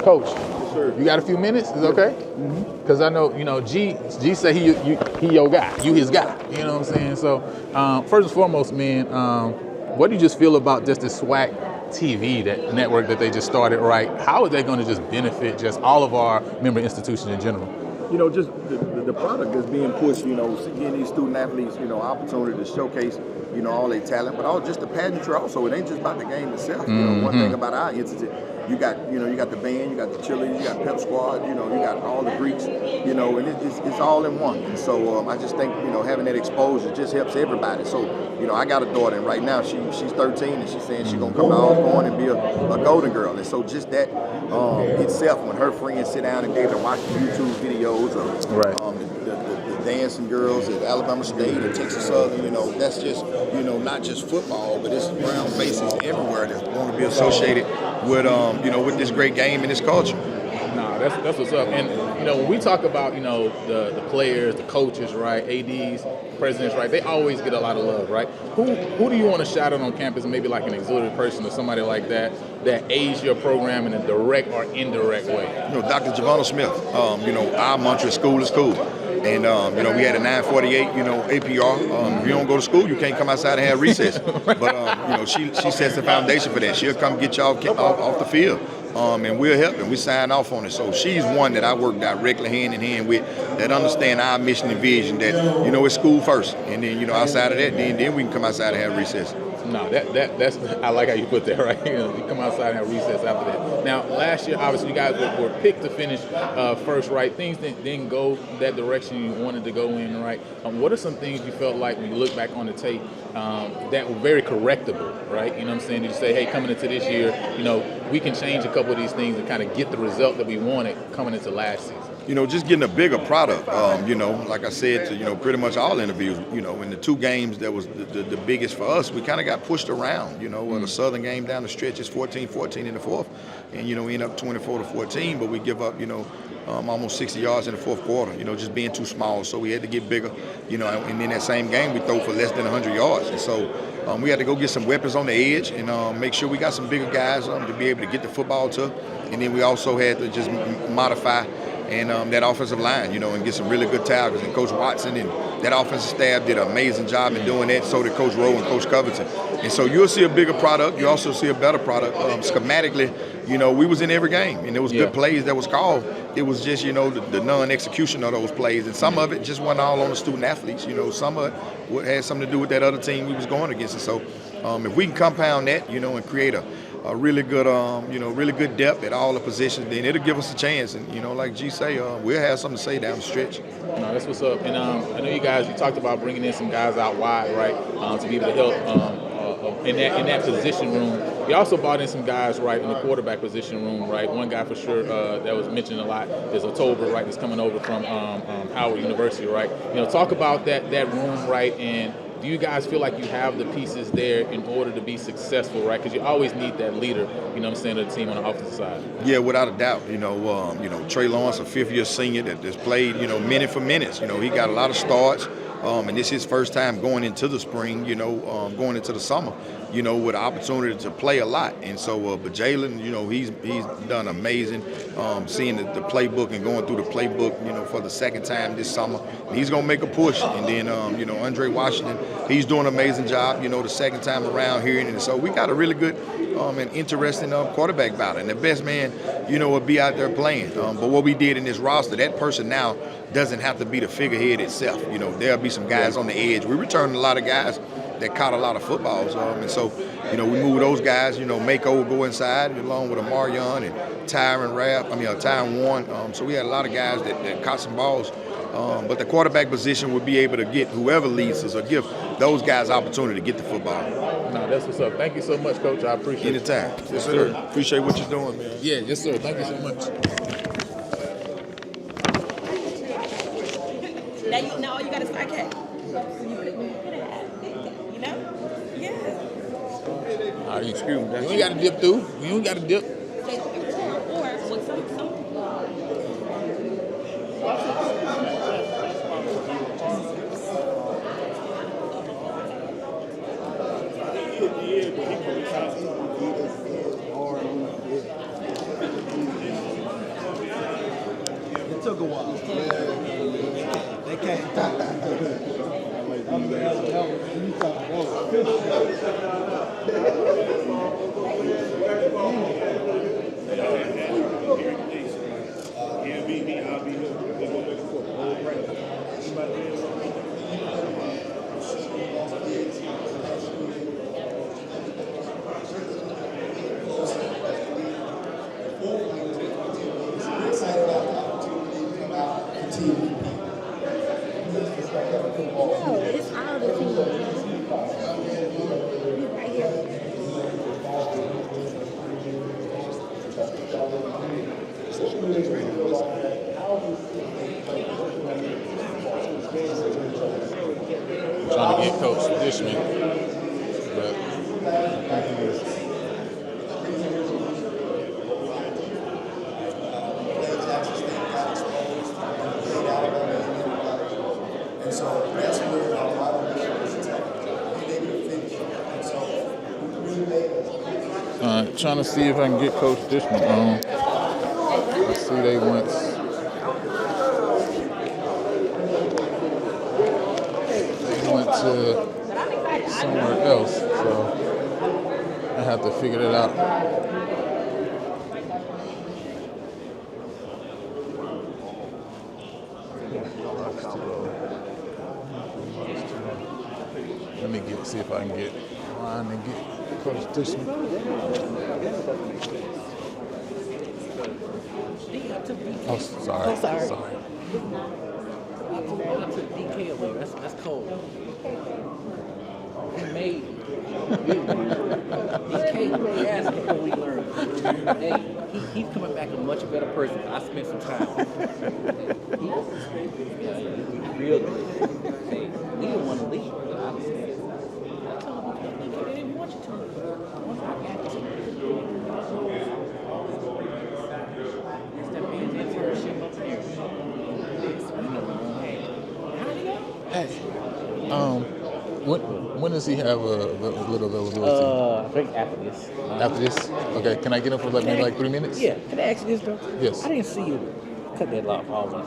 Coach, Yes, sir. you got a few minutes? Is it okay? Because I know, G say he your guy, you his guy. You know what I'm saying? So first and foremost, man, what do you just feel about just this SWAC TV, that network that they just started, right? How are they going to just benefit just all of our member institutions in general? Just the product that's being pushed, getting these student athletes, opportunity to showcase, all their talent, but all just the pageantry also. It ain't just about the game itself. One thing about our entity, you got the band, you got the cheerleaders, you got pep squad, you got all the Greeks, and it's all in one. And so I just think, having that exposure just helps everybody. So, I got a daughter, and right now she's 13, and she's saying she's gonna come to Osborne and be a golden girl. And so just that itself, when her friends sit down and be able to watch the YouTube videos of the dancing girls at Alabama State and Texas Southern, that's just, not just football, but it's brown faces everywhere that want to be associated with, with this great game and this culture. Nah, that's what's up. And when we talk about the players, the coaches, right, ADs, presidents, right, they always get a lot of love, right? Who do you want to shout out on campus, maybe like an auxiliary person or somebody like that aids your program in a direct or indirect way? Dr. Javonna Smith. Our mantra is school is cool. And, we had a 948, APR. If you don't go to school, you can't come outside and have recess. But, she sets the foundation for that. She'll come get you off the field. And we'll help them. We sign off on it. So she's one that I work directly hand in hand with, that understand our mission and vision, that, it's school first. And then, outside of that, then we can come outside and have recess. No, that's I like how you put that, right? You come outside and have recess after that. Now, last year, obviously, you guys were picked to finish first, right? Things didn't go that direction you wanted to go in, right? What are some things you felt like when you look back on the tape that were very correctable, right? You know what I'm saying? Did you say, hey, coming into this year, we can change a couple of these things and kind of get the result that we wanted coming into last season? Just getting a bigger product, like I said to, pretty much all interviews, in the two games that was the biggest for us, we kind of got pushed around, the Southern game down the stretch is 14-14 in the fourth, and, we end up 24-14, but we give up, almost 60 yards in the fourth quarter, just being too small. So we had to get bigger, and in that same game, we throw for less than 100 yards. And so we had to go get some weapons on the edge and make sure we got some bigger guys to be able to get the football to. And then we also had to just modify and that offensive line, and get some really good tackles. And Coach Watson and that offensive staff did an amazing job in doing that. So did Coach Rowe and Coach Covington. And so you'll see a bigger product. You also see a better product. Schematically, we was in every game, and there was good plays that was called. It was just, the non-execution of those plays. And some of it just wasn't all on the student athletes. Some of it had something to do with that other team we was going against. And so if we can compound that, and create a really good, really good depth at all the positions, then it'll give us a chance. And, like G say, we'll have something to say down the stretch. No, that's what's up. And I know you talked about bringing in some guys out wide, right, to be able to help in that position room. You also brought in some guys, right, in the quarterback position room, right. One guy for sure that was mentioned a lot is October, right, that's coming over from Howard University, right. Talk about that room, right, and do you guys feel like you have the pieces there in order to be successful, right? Because you always need that leader, of the team on the offensive side. Yeah, without a doubt. Trey Lawrence, a fifth-year senior that's played, minute for minutes. He got a lot of starts. And this is his first time going into the spring, going into the summer, with the opportunity to play a lot. And so, but Jalen, he's done amazing, seeing the playbook and going through the playbook, for the second time this summer. And he's going to make a push. And then, Andre Washington, he's doing an amazing job, the second time around here. And so we got a really good and interesting quarterback battle. And the best man, will be out there playing. But what we did in this roster, that person now doesn't have to be the figurehead itself. There'll be some guys on the edge. We returned a lot of guys that caught a lot of footballs. And so, we move those guys, Mako will go inside along with Amarion and Tyron Warren. So we had a lot of guys that caught some balls. But the quarterback position would be able to get whoever leads us or give those guys opportunity to get the football. No, that's what's up. Thank you so much, Coach. I appreciate it. Anytime. Yes, sir. Appreciate what you're doing, man. Yeah, yes, sir. Thank you so much. Now all you got is my cat. Yeah. All right, excuse me. You ain't got to dip through. You ain't got to dip. Or with some. Yeah, but he took a while. They came through. No, it's all the team. Right here. Trying to get Coach Dishman, but I think he is. And so that's where a lot of this was being able to finish. And so we made Trying to see if I can get Coach Dishman on. I see they went to somewhere else, so I have to figure it out. Let me see if I can get Ryan and get Coach Dishman. Oh, sorry. Oh, sorry. Sorry. I took DK away. That's cold. He made DK asked before we learned. Hey, he's coming back a much better person. I spent some time. He's real good. Hey, we didn't want to leave. Obviously. I told him they didn't want you to. I got you. That's that man's internship up there. You know what I'm saying? How'd he go? Hey, when does he have a little availability? I think after this. After this? Okay, can I get him for maybe like 3 minutes? Yeah. Can I ask you this though? Yes. I didn't see you cut that off always.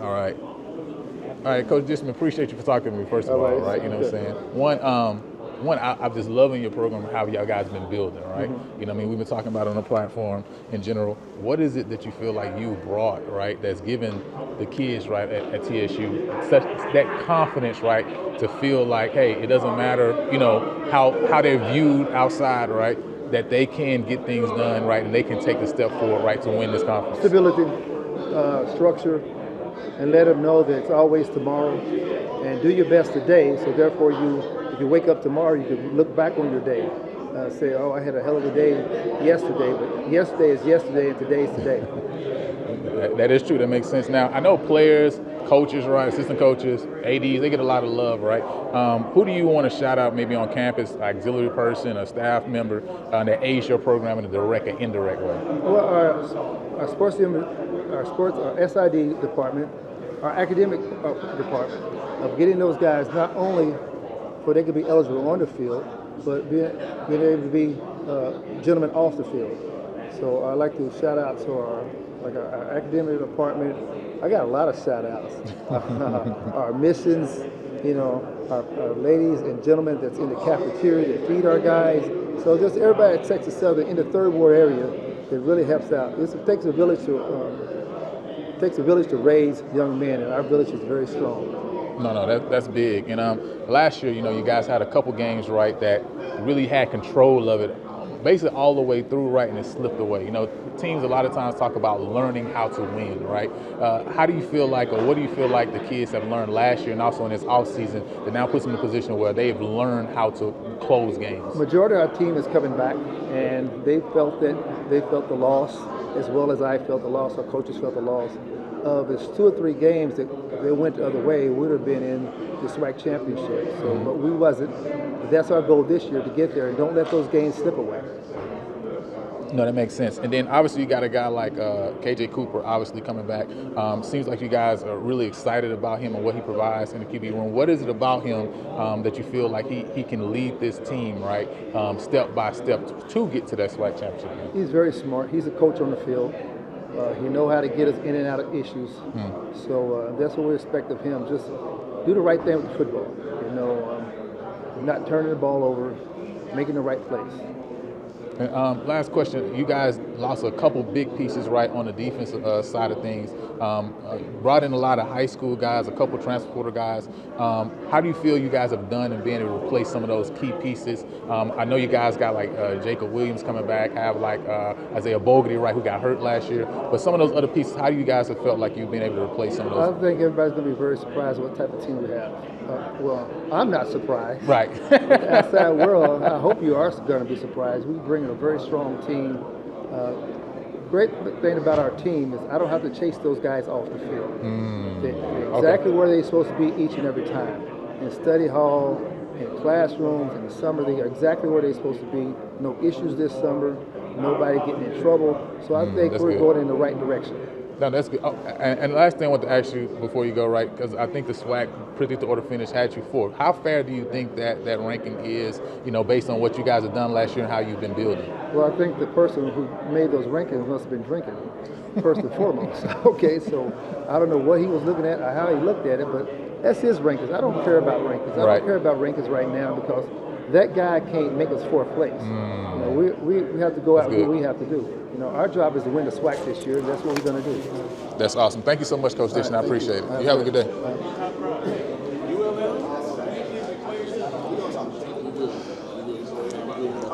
All right. All right, Coach Dishman, appreciate you for talking to me, first of all, right? You know what I'm saying? One, I'm just loving your program, how y'all guys been building, right? Mm-hmm. You know what I mean? We've been talking about it on the platform in general. What is it that you feel like you brought, right, that's given the kids, right, at TSU such that confidence, right, to feel like, hey, it doesn't matter, you know, how they're viewed outside, right, that they can get things done, right, and they can take the step forward, right, to win this conference? Stability, structure, and let them know that it's always tomorrow, and do your best today. So therefore, if you wake up tomorrow, you can look back on your day, say, "Oh, I had a hell of a day yesterday," but yesterday is yesterday, and today is today. That is true. That makes sense. Now, I know players, coaches, right, assistant coaches, ADs, they get a lot of love, right? Who do you want to shout out maybe on campus, auxiliary person, a staff member that aids your program in a direct or indirect way? Well, our sports, our SID department, our academic department, of getting those guys not only so they could be eligible on the field, but being able to be gentlemen off the field. So I'd like to shout out to our academic department. I got a lot of shout outs. Our missions, you know, our ladies and gentlemen that's in the cafeteria that feed our guys. So just everybody at Texas Southern in the Third Ward area that really helps out. It takes a village to raise young men, and our village is very strong. No, that's big. And last year, you know, you guys had a couple games, right, that really had control of it, basically all the way through, right, and it slipped away. You know, teams a lot of times talk about learning how to win, right? How do you feel like, or what do you feel like the kids have learned last year and also in this offseason that now puts them in a position where they've learned how to close games? Majority of our team is coming back, and they felt the loss as well as I felt the loss. Our coaches felt the loss. Of it's 2 or 3 games that they went the other way, we would have been in the SWAC championship. So, but we wasn't. But that's our goal this year, to get there, and don't let those games slip away. No, that makes sense. And then obviously you got a guy like KJ Cooper obviously coming back. Seems like you guys are really excited about him and what he provides in the QB room. What is it about him that you feel like he can lead this team, right, step by step to get to that SWAC championship game? He's very smart. He's a coach on the field. He knows how to get us in and out of issues. So that's what we expect of him. Just do the right thing with the football. Not turning the ball over, making the right plays. And, last question. You guys lost a couple big pieces, right, on the defensive side of things. Brought in a lot of high school guys, a couple transporter guys. How do you feel you guys have done in being able to replace some of those key pieces? I know you guys got like Jacob Williams coming back, have like Isaiah Bogarty, right, who got hurt last year. But some of those other pieces, how do you guys have felt like you've been able to replace some of those? I think everybody's going to be very surprised what type of team we have. Well, I'm not surprised. Right. The outside world, I hope you are going to be surprised. We bring in a very strong team. Great thing about our team is I don't have to chase those guys off the field. They're exactly where they're supposed to be each and every time. In study hall, in classrooms, in the summer, they are exactly where they're supposed to be. No issues this summer. Nobody getting in trouble. So I think we're going in the right direction. No, that's good. Oh, and last thing I want to ask you before you go, right, because I think the SWAC predicted order finish had you fourth. How fair do you think that ranking is, based on what you guys have done last year and how you've been building? Well, I think the person who made those rankings must have been drinking, first and foremost. Okay, so I don't know what he was looking at or how he looked at it, but that's his rankings. I don't care about rankings. I don't care about rankings right now because that guy can't make us fourth place. We have to go out and do what we have to do. Our job is to win the SWAC this year, and that's what we're going to do. That's awesome. Thank you so much, Coach Dixon. I appreciate it. You have a good day.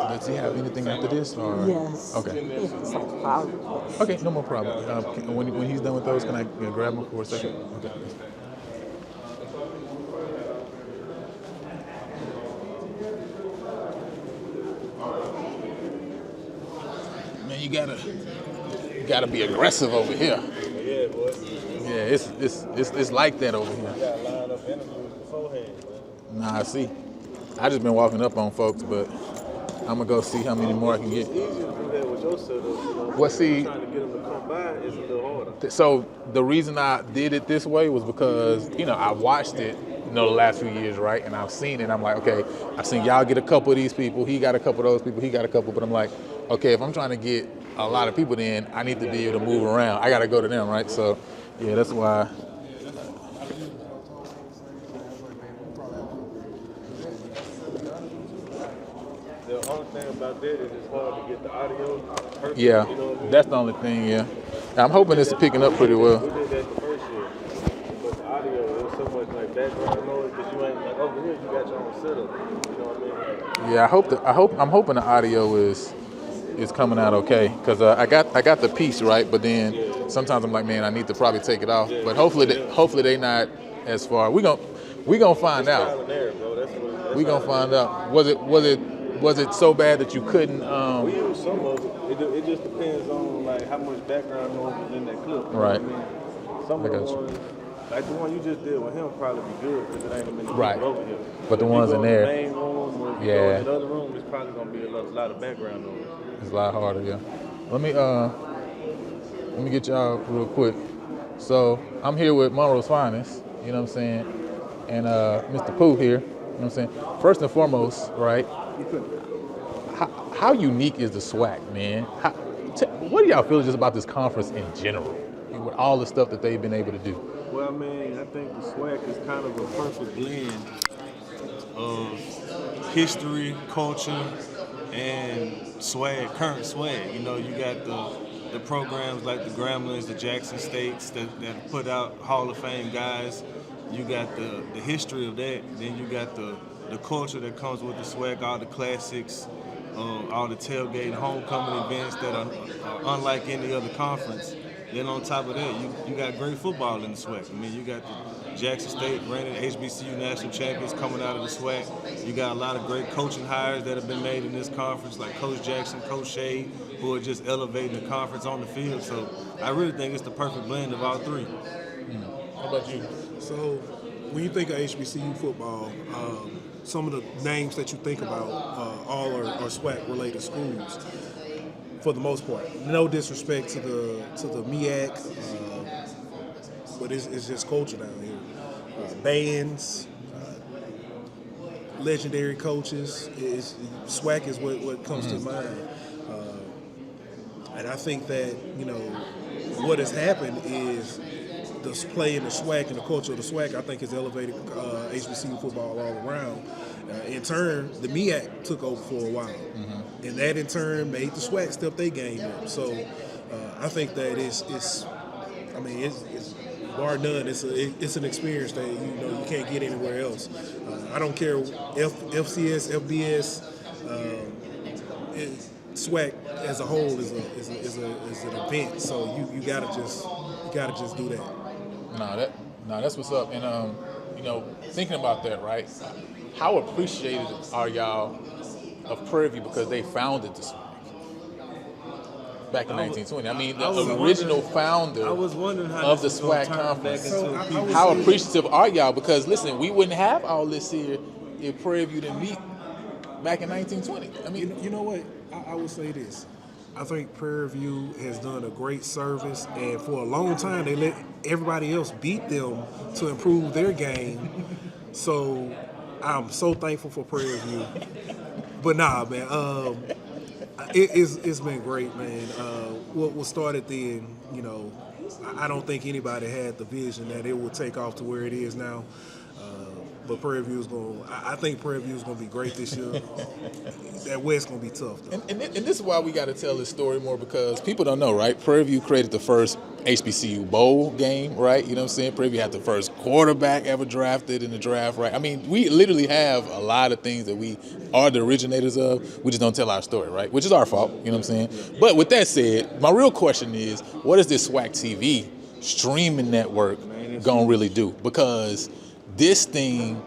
Does he have anything after this? Or? Yes. Okay. It's a problem. Okay, no more problem. When he's done with those, can I grab him for a second? Okay. Man, you gotta be aggressive over here. Yeah, boy. Yeah, it's like that over here. You gotta line up interviews beforehand, man. Nah, I see. I just been walking up on folks, but I'm gonna go see how many more I can get. It's easier to do that with your setup. Well, see, trying to get them to come by is a little harder. So the reason I did it this way was because I watched it, the last few years, right? And I've seen it. I'm like, okay, I've seen y'all get a couple of these people. He got a couple of those people. He got a couple. But I'm like, okay, if I'm trying to get a lot of people in, I need to be able to move around. I got to go to them, right? So, yeah, that's why. The only thing about that is it's hard to get the audio perfect. Yeah, You know what I mean? that's the only thing, yeah. I'm hoping this is picking up pretty well. We did that the first year. But the audio, it was so much like background noise because you ain't like over here you got your own setup. You know what I mean? Yeah, I'm hoping the audio is coming out okay because I got the piece right, but then sometimes I'm like, man, I need to probably take it off. But hopefully they not as far. We gonna find out. We gonna find out. Was it so bad that you couldn't? We use some of it. It just depends on like how much background noise is in that clip. You know Right. what I mean? Some of the ones, like the one you just did with him, probably be good because it ain't many people over here. But the if ones you in go there, the main room or if you go in the other room, it's probably gonna be a lot of background noise. it's a lot harder. Yeah. Let me get y'all real quick. So I'm here with Monroe's Finest. You know what I'm saying? And Mr. Pooh here. You know what I'm saying? First and foremost, right? How unique is the SWAC, man? What do y'all feel just about this conference in general, with all the stuff that they've been able to do? Well, I mean, I think the SWAC is kind of a perfect blend of history, culture, and swag, current swag. You got the programs like the Gremlins, the Jackson States that put out Hall of Fame guys. You got the history of that. Then you got the culture that comes with the SWAC, all the classics, all the tailgate, homecoming events that are unlike any other conference. Then on top of that, you got great football in the SWAC. I mean, you got the Jackson State reigning HBCU national champions coming out of the SWAC. You got a lot of great coaching hires that have been made in this conference, like Coach Jackson, Coach Shade, who are just elevating the conference on the field. So I really think it's the perfect blend of all three. How about you? So when you think of HBCU football, some of the names that you think about all are SWAC-related schools. for the most part. No disrespect to the MEAC, but it's just culture down here. Bands, legendary coaches. SWAC is what comes to mind. And I think that, what has happened is the play in the SWAC and the culture of the SWAC, I think, has elevated HBCU football all around. In turn, the MEAC took over for a while. And that, in turn, made the SWAC step their game up. So I think that it's bar none, it's an experience that you can't get anywhere else. I don't care FCS, FBS, SWAC as a whole is an event. So you gotta just do that. That's what's up. And thinking about that, right? How appreciated are y'all of Prairie View because they founded the SWAC back in 1920? I mean, the original founder of the SWAC conference. How appreciative are y'all? Because listen, we wouldn't have all this here if Prairie View didn't meet back in 1920. I mean, you know what? I would say this. I think Prairie View has done a great service, and for a long time they let everybody else beat them to improve their game. So I'm so thankful for Prairie View. But nah, man, it's been great, man. What started then, I don't think anybody had the vision that it would take off to where it is now. But Prairie View is I think Prairie View is going to be great this year. That West going to be tough, though. And this is why we got to tell this story more, because people don't know, right? Prairie View created the first HBCU bowl game, right? You know what I'm saying? Prairie View had the first quarterback ever drafted in the draft, right? I mean, we literally have a lot of things that we are the originators of. We just don't tell our story, right? Which is our fault, you know what I'm saying? But with that said, my real question is, what is this SWAC TV streaming network going to really do? Because this thing,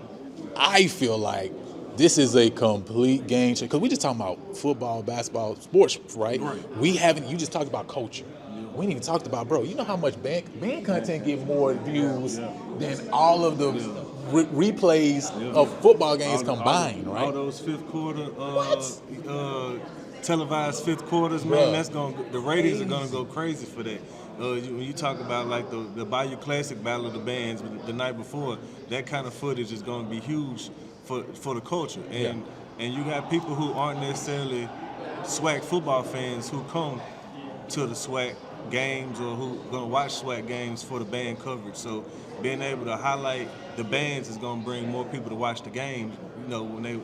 I feel like this is a complete game changer. Because we just talking about football, basketball, sports, right? We haven't, you just talked about culture. We ain't even talked about, bro, you know how much band content get more views than all of the replays of football games combined, right? All those fifth quarter, televised fifth quarters, man, the ratings are gonna go crazy for that. When you talk about like the Bayou Classic Battle of the Bands the night before, that kind of footage is gonna be huge for the culture. And you got people who aren't necessarily SWAC football fans who come to the SWAC games or who gonna watch SWAC games for the band coverage. So being able to highlight the bands is gonna bring more people to watch the games. When they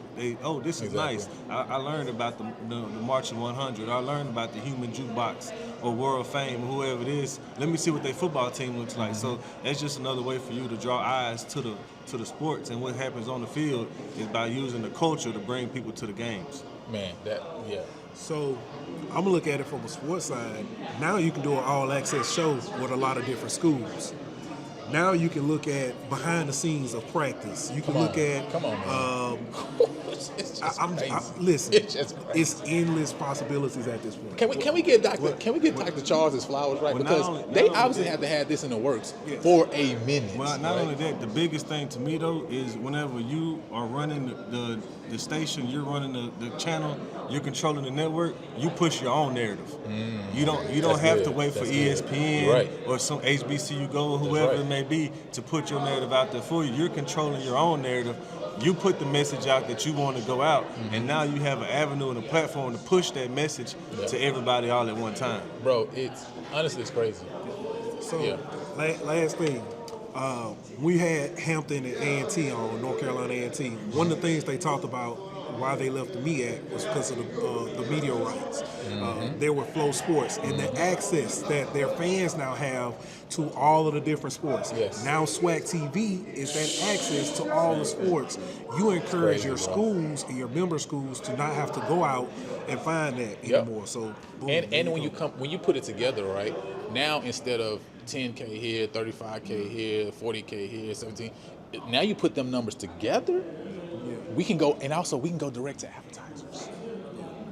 this is nice. I learned about the Marching 100. I learned about the Human Jukebox or World Fame or whoever it is. Let me see what their football team looks like. So that's just another way for you to draw eyes to the sports, and what happens on the field is by using the culture to bring people to the games. Man, So I'm gonna look at it from a sports side. Now you can do an all-access show with a lot of different schools. Now you can look at behind the scenes of practice. You can look at. Come on, man. Listen, It's just crazy. it's endless possibilities at this point. Can we get Dr. Charles's flowers right? Well, because they obviously have to have this in the works for a minute. Well, not only that, the biggest thing to me though is whenever you are running the station, you're running the channel, you're controlling the network, you push your own narrative. You don't have to wait for ESPN or some HBCU Go or whoever it may be to put your narrative out there for you. You're controlling your own narrative. You put the message out that you want to go out, and now you have an avenue and a platform to push that message to everybody all at one time. Bro, honestly, it's crazy. So, last thing, we had Hampton and A&T on, North Carolina A&T. One of the things they talked about why they left the MEAC was because of the media rights. There were Flow Sports and the access that their fans now have to all of the different sports. Now SWAC TV is that access to all the sports. You encourage your schools and your member schools to not have to go out and find that anymore. So boom, and when you put it together, right, now instead of 10K here, 35K here, 40K here, 17, now you put them numbers together, we can go, and also we can go direct to advertisers.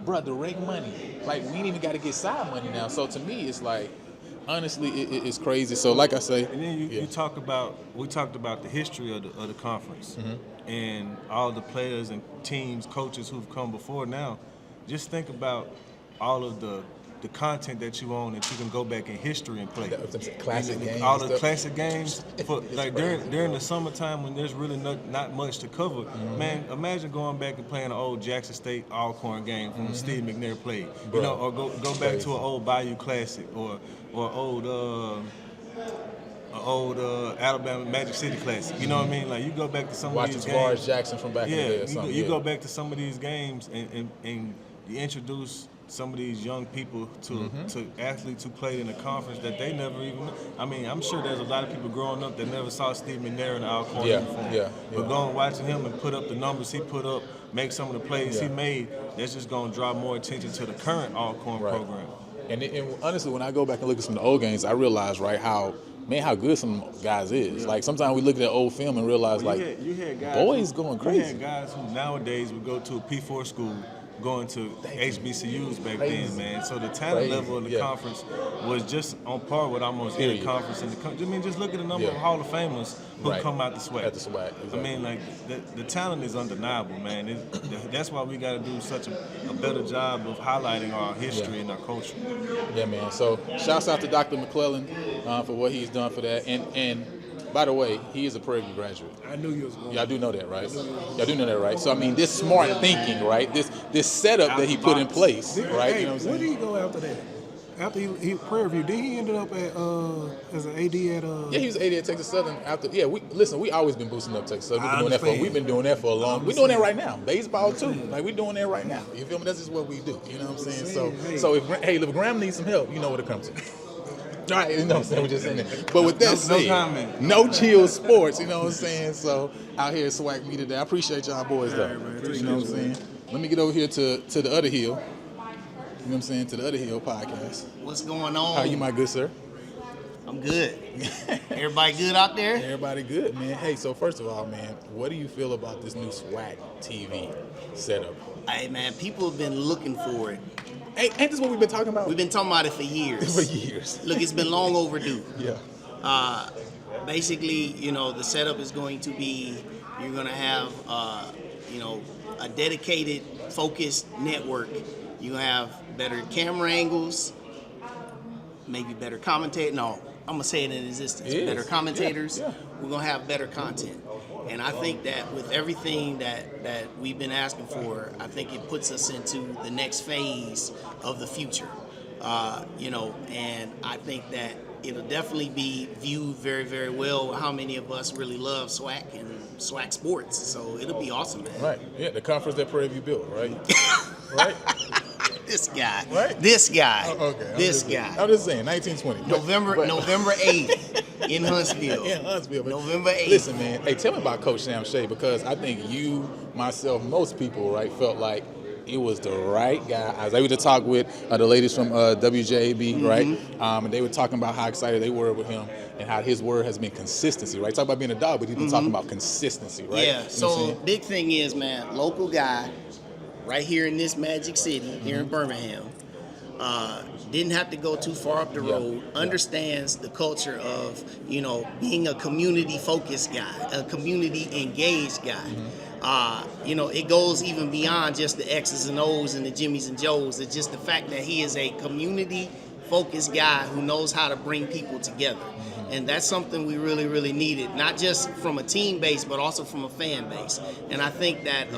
Bruh, direct money. Like, we ain't even got to get side money now. So to me, it's like, honestly, it's crazy. So like I say, and then we talked about the history of the conference and all the players and teams, coaches who've come before now. Just think about all of the the content that you own that you can go back in history and play. Classic games. All and the stuff. classic games. Like during the summertime when there's really not much to cover, man, imagine going back and playing an old Jackson State Alcorn game from Steve McNair played. Bro, You know, or go back to an old Bayou Classic or old Alabama Magic City Classic. You know what I mean? Like you go back to some Watch of these as far games. as Jackson from back in the day or something. You yeah. go back to some of these games and you introduce some of these young people to athletes who played in a conference that they never even. I mean, I'm sure there's a lot of people growing up that never saw Steve McNair in the Alcorn uniform. But going watching him and put up the numbers he put up, make some of the plays he made, that's just going to draw more attention to the current Alcorn program. And honestly, when I go back and look at some of the old games, I realize how good some guys is. Like sometimes we look at that old film and realize You had guys boys going crazy. You had guys who nowadays would go to a P4 school going to HBCUs back then, man. So the talent level of the conference was just on par with almost any conference in the country. I mean, just look at the number of Hall of Famers who come out the SWAC. At the SWAC, exactly. I mean, like the talent is undeniable, man. That's why we got to do such a better job of highlighting our history and our culture. Yeah, man. So shouts out to Dr. McClellan for what he's done for that. And by the way, he is a Prairie View graduate. I knew you was going. Y'all do know that, right? Y'all do know that, right? So I mean, this smart thinking, right? This setup that he put in place, right? Hey, you know what I'm saying? where did he go after that? After he Prairie View, did he ended up at as an AD at Yeah, he was AD at Texas Southern after. Yeah, we always been boosting up Texas Southern. We've been doing that for a long. We're doing that right now. Baseball too. Like we're doing that right now. You feel me? That's just what we do. You know what I'm saying? So if Graham needs some help, you know where to come to. All right, you know what I'm saying? We're just saying that. But with that said, no chill sports, you know what I'm saying? So out here at SWAC me today. I appreciate y'all boys though. You know what I'm saying? Let me get over here to the other hill. You know what I'm saying? To the other hill podcast. What's going on? How you, my good sir? I'm good. Everybody good out there? Everybody good, man. Hey, so first of all, man, what do you feel about this new SWAC TV setup? Hey, man, people have been looking for it. Ain't this what we've been talking about? We've been talking about it for years. For years. Look, it's been long overdue. Yeah. Basically, the setup is going to be, you're going to have, a dedicated, focused network. You're going to have better camera angles, maybe better commentator. No, I'm going to say it in existence. Better commentators. Yeah. We're going to have better content. And I think that with everything that we've been asking for, I think it puts us into the next phase of the future. And I think that it'll definitely be viewed very, very well. How many of us really love SWAC and SWAC sports? So it'll be awesome, man. Right. Yeah, the conference that Prairie View built, right? Right? This guy. Right? This guy. Oh, okay. This guy. I'm just saying, 1920. November 8th in Huntsville. In Huntsville. November 8th. Listen, man. Hey, tell me about Coach Sam Shea, because I think you, myself, most people, right, felt like it was the right guy. I was able to talk with the ladies from WJAB, right? And they were talking about how excited they were with him and how his word has been consistency, right? Talk about being a dog, but he's been talking about consistency, right? Yeah, you know so big thing is, man, local guy right here in this Magic City, here in Birmingham, didn't have to go too far up the road, understands the culture of, being a community-focused guy, a community-engaged guy. It goes even beyond just the X's and O's and the Jimmys and Joes. It's just the fact that he is a community-focused guy who knows how to bring people together. And that's something we really, really needed, not just from a team base, but also from a fan base. And I think that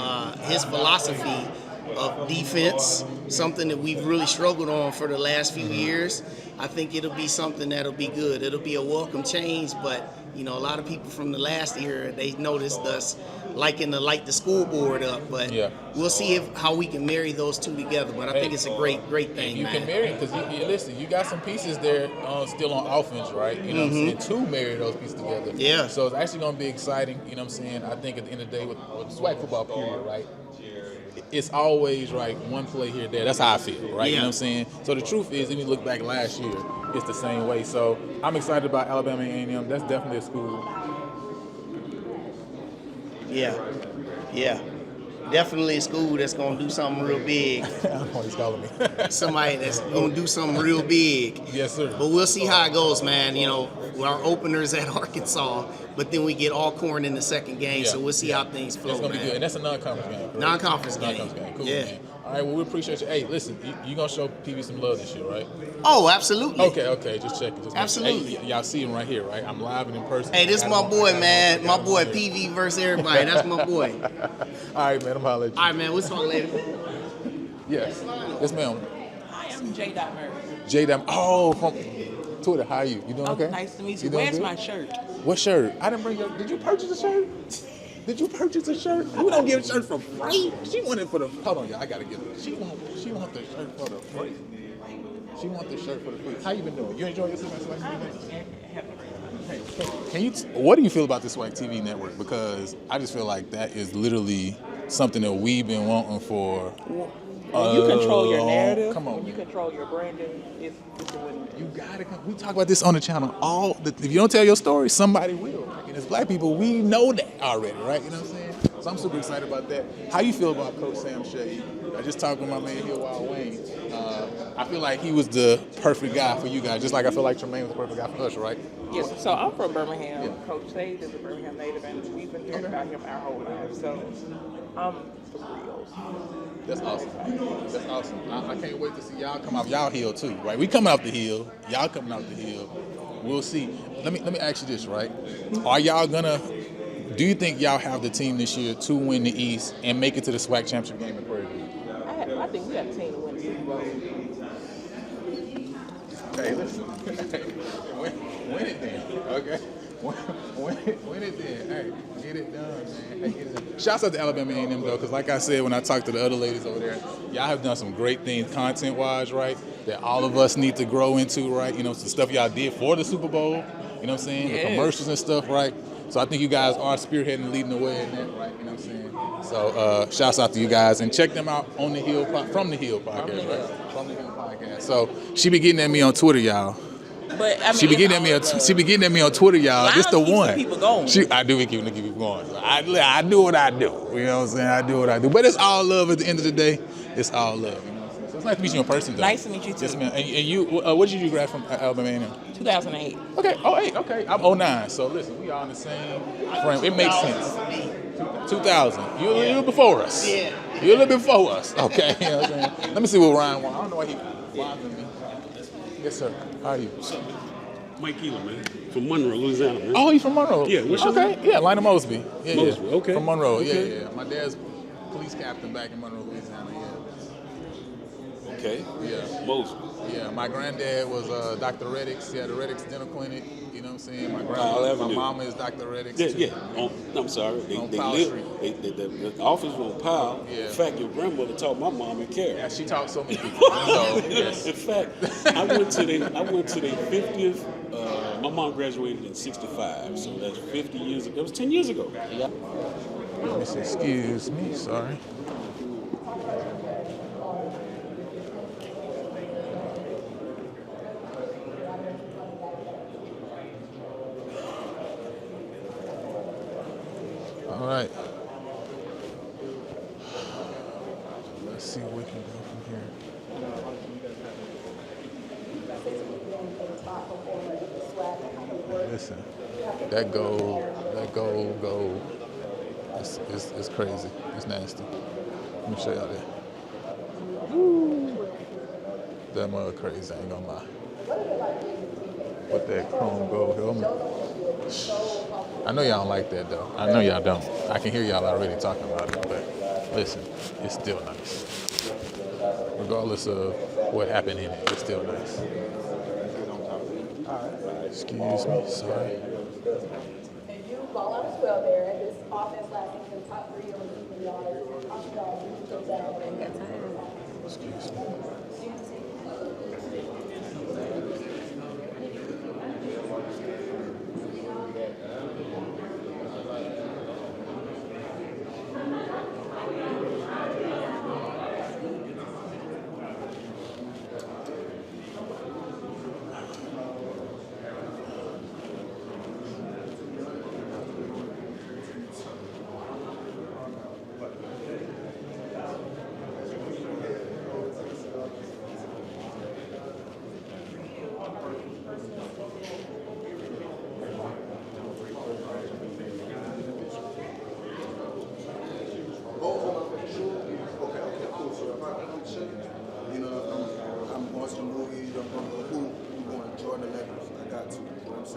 his philosophy of defense, something that we've really struggled on for the last few years, I think it'll be something that'll be good. It'll be a welcome change, but a lot of people from the last era, they noticed us liking to light the school board up, but we'll see how we can marry those two together. But I think it's a great thing, you man. can marry it, because listen, you got some pieces there still on offense, right? You know what I'm saying? To marry those pieces together. Yeah. So it's actually going to be exciting, you know what I'm saying? I think at the end of the day, with SWAC football period, right? It's always, right, one play here, there. That's how I feel, right? You know what I'm saying? So the truth is, if you look back last year, it's the same way. So I'm excited about Alabama A&M. That's definitely a school. Yeah. Definitely a school that's going to do something real big. I don't know what he's calling me. Somebody that's going to do something real big. Yes, sir. But we'll see how it goes, man. Our openers at Arkansas, but then we get Alcorn in the second game, so we'll see how things flow, It's going to be man. good. And that's a non-conference game, correct? Non-conference game. Non-conference game. Cool, Yeah. man. All right, well, we appreciate you. Hey, listen, you going to show PV some love this year, right? Oh, absolutely. Okay, just checking. Absolutely. Hey, y'all see him right here, right? I'm live and in person. Hey, this my boy, man. My boy PV versus everybody. That's my boy. All right, man, I'm hollering at you. All right, man. We'll talk later. Yes. Yes, ma'am. Hi, I'm J. Murray. J-Dam. Oh, from Twitter. How are you? You doing okay? Nice to meet you. doing Where's good? my shirt? What shirt? I didn't bring your. Did you purchase a shirt? Did you purchase a shirt? We don't give shirts for free. She wanted for the. Hold on, y'all. I gotta get it. She want the shirt for the free. She want the shirt for the free. How you been doing? You enjoying yourself at SWAC TV? Hey, can you? What do you feel about the SWAC TV network? Because I just feel like that is literally something that we've been wanting for. When you control your narrative, come on, when you control your branding, it's a win. You gotta come. We talk about this on the channel. If you don't tell your story, somebody will. And as black people, we know that already, right? You know what I'm saying? So I'm super excited about that. How you feel about Coach Sam Shea? I just talked with my man here, Wild Wayne. I feel like he was the perfect guy for you guys, just like I feel like Tremaine was the perfect guy for us, right? Yes, so I'm from Birmingham. Yeah. Coach Sage is a Birmingham native, and we've been hearing about him our whole lives. So I'm for real. That's awesome. That's awesome. I can't wait to see y'all come off y'all hill too, right? We coming off the hill. Y'all coming off the hill. We'll see. Let me ask you this, right? Are y'all gonna? Do you think y'all have the team this year to win the East and make it to the SWAC championship game in Prairie View? I think we got a team to win the Super Bowl. Hey, listen. Win it then, okay? Win it then. Hey, get it done, man. Hey, get it done. Shouts out to Alabama A&M though, because like I said when I talked to the other ladies over there, y'all have done some great things content-wise, right? That all of us need to grow into, right? You know, some stuff y'all did for the Super Bowl. You know what I'm saying? Yes. The commercials and stuff, right? So I think you guys are spearheading and leading the way in that, right? You know what I'm saying? So shouts out to you guys and check them out on the Hill from the Hill podcast, right? From the Hill podcast. So she be getting at me on Twitter, y'all. But I mean, She be getting at me on Twitter, y'all. This the one. People going. I do be keeping people going. So I do what I do. You know what I'm saying? I do what I do. But it's all love at the end of the day. It's all love. You know what I'm saying? So it's nice to meet you in person, though. Nice to meet you too. Yes, ma'am. And you, what did you grad from Alabama A&M? 2008. Okay. Oh, 8. Okay. I'm 09. So listen, we all in the same frame. It makes sense. 2000. You're a little before us. Yeah. You're a little before us. Okay. You know what I'm saying? Let me see what Ryan wants. I don't know why he bothering me. Yes, sir. How are you? Mike Keeler, man, from Monroe, Louisiana, man. Oh, he's from Monroe. Yeah, what's your okay. name? Yeah, Lionel Mosby. Yeah, Mosby, yeah. okay. From Monroe. Okay. Yeah. My dad's police captain back in Monroe, Louisiana. Yeah. Okay. Yeah. Mosby. Yeah. My granddad was Dr. Reddick's. He had a Reddick's dental clinic. You know what I'm saying? My Powell Avenue. my mama is Dr. Reddick's. Yeah, too. yeah. I'm sorry. On They Powell live. Street. The office was on Powell. Yeah. In fact, your grandmother taught my mom and Carrie. Yeah, she taught so many people. So, yes. In fact, I went to their 50th. My mom graduated in '65, so that's 50 years ago. That was 10 years ago. Yep. Let me see. Excuse me. Sorry. All right. Let's see what we can do from here. Listen, that gold. It's crazy. It's nasty. Let me show y'all that. Woo. That mother crazy, I ain't gonna lie. With that chrome gold helmet. I know y'all don't like that though. I know y'all don't. I can hear y'all already talking about it, but listen, it's still nice. Regardless of what happened in it, it's still nice. Excuse me, sorry. And you ball out as well there. This offense last season, top 3 on the yards. Excuse me.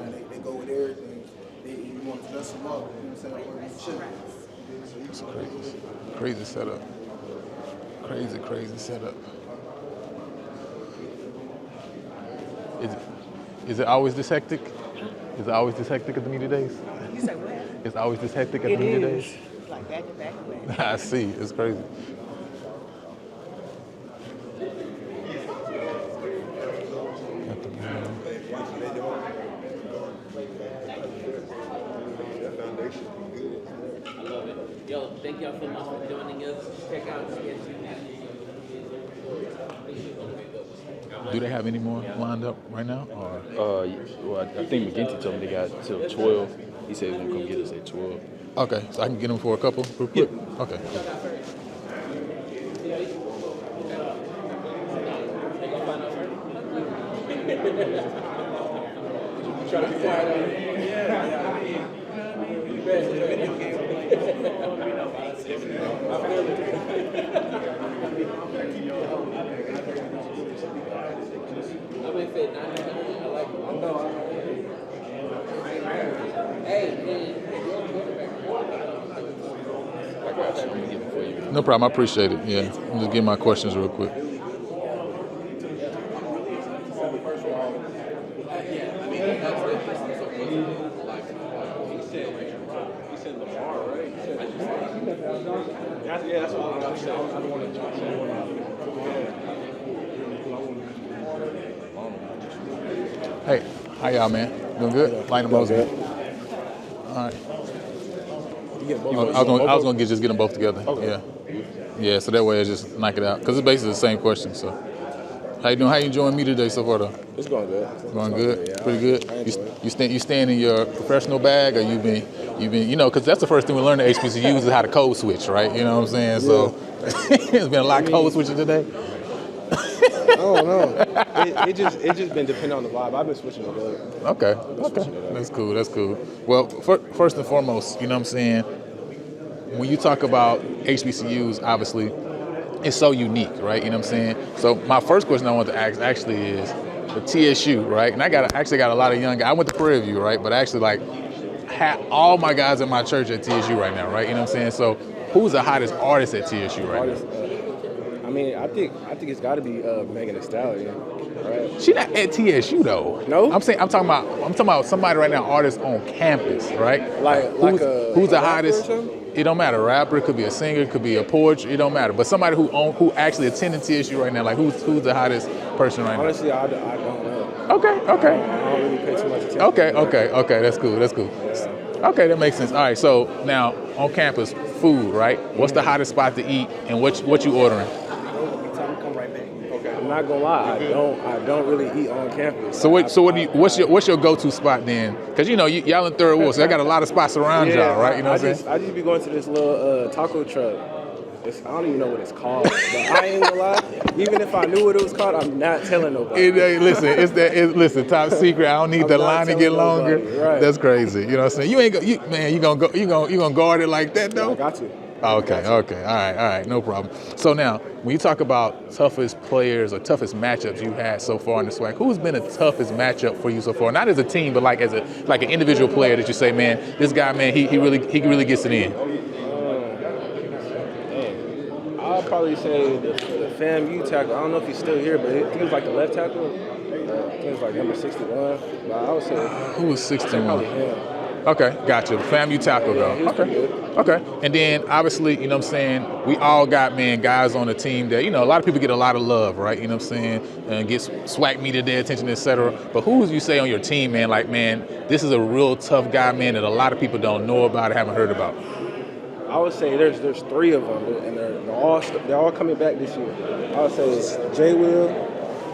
saying? They go with everything. You want to mess them up, you know what I'm saying? Or you shouldn't. It's crazy. Crazy setup. Crazy setup. Is it always this hectic? Is it always this hectic at the media days? You say what? It's always this hectic at the media days? It's like back to back to back. I see. It's crazy. Got the man. I love it. Yo, thank y'all so much for joining us. Check out the Do they have any more lined up right now? Or? Well, I think McGinty told me they got till 12. He said he's gonna come get us at 12. Okay, so I can get them for a couple real quick? Yeah. Okay. Try to be quiet. Yeah. You bet. I've been fit 90. I like it. No problem. I appreciate it. Yeah. I'm just getting my questions real quick. Hey, how y'all, man? Doing good? Line them Mosby. All right. I was gonna just get them both together. Okay. Yeah. So that way I just knock it out because it's basically the same question. So, how you doing? How you enjoying me today so far, though? It's going good. Going good? Yeah. Pretty good. You staying in your professional bag, or you been because that's the first thing we learned at HBCUs is how to code switch, right? You know what I'm saying? Yeah. So it's been a lot of code switching today. I don't know. It just been depending on the vibe. I've been switching it up. Okay. That's cool. Well, first and foremost, you know what I'm saying? When you talk about HBCUs, obviously, it's so unique, right? You know what I'm saying? So my first question I want to ask actually is the TSU, right? And I got a lot of young guys. I went to Prairie View, right? But actually, had all my guys in my church at TSU right now, right? You know what I'm saying? So who's the hottest artist at TSU right now? I mean, I think it's got to be Megan Thee Stallion, right? She not at TSU though. No, I'm talking about somebody right now, artist on campus, right? Who's the hottest? It don't matter. Rapper, it could be a singer, it could be a poet. It don't matter. But somebody who actually attended TSU right now, like who's the hottest person right Honestly, now? I don't know. Okay. I don't really pay too much attention. Okay. That's cool. Yeah. Okay, that makes sense. All right. So now on campus, food, right? What's the hottest spot to eat, and what you ordering? I'm not gonna lie, I don't really eat on campus. So what's your go-to spot then? Because y'all in Third Ward, so I got a lot of spots around y'all, right? You know what I'm saying? I just be going to this little taco truck. I don't even know what it's called, but I ain't gonna lie. Even if I knew what it was called, I'm not telling nobody. Listen, top secret. I don't need the line to get longer. Right. That's crazy. You know what I'm saying? You gonna guard it like that though? I got to. Okay. All right, no problem. So now, when you talk about toughest players or toughest matchups you had so far in the SWAC, who's been the toughest matchup for you so far? Not as a team, but like an individual player that you say, man, this guy, man, he really gets it in. I'll probably say the FAMU tackle. I don't know if he's still here, but I think it was like the left tackle. I think it was like number 61. But I would say who was 61? Probably him. Okay, gotcha. FAMU tackle though. Okay. And then obviously, you know what I'm saying, we all got, man, guys on the team that, a lot of people get a lot of love, right? You know what I'm saying? And get SWAC media day attention, etc. But who would you say on your team, man, like, man, this is a real tough guy, man, that a lot of people don't know about or haven't heard about? I would say there's three of them, and they're all coming back this year. I would say it's J. Will,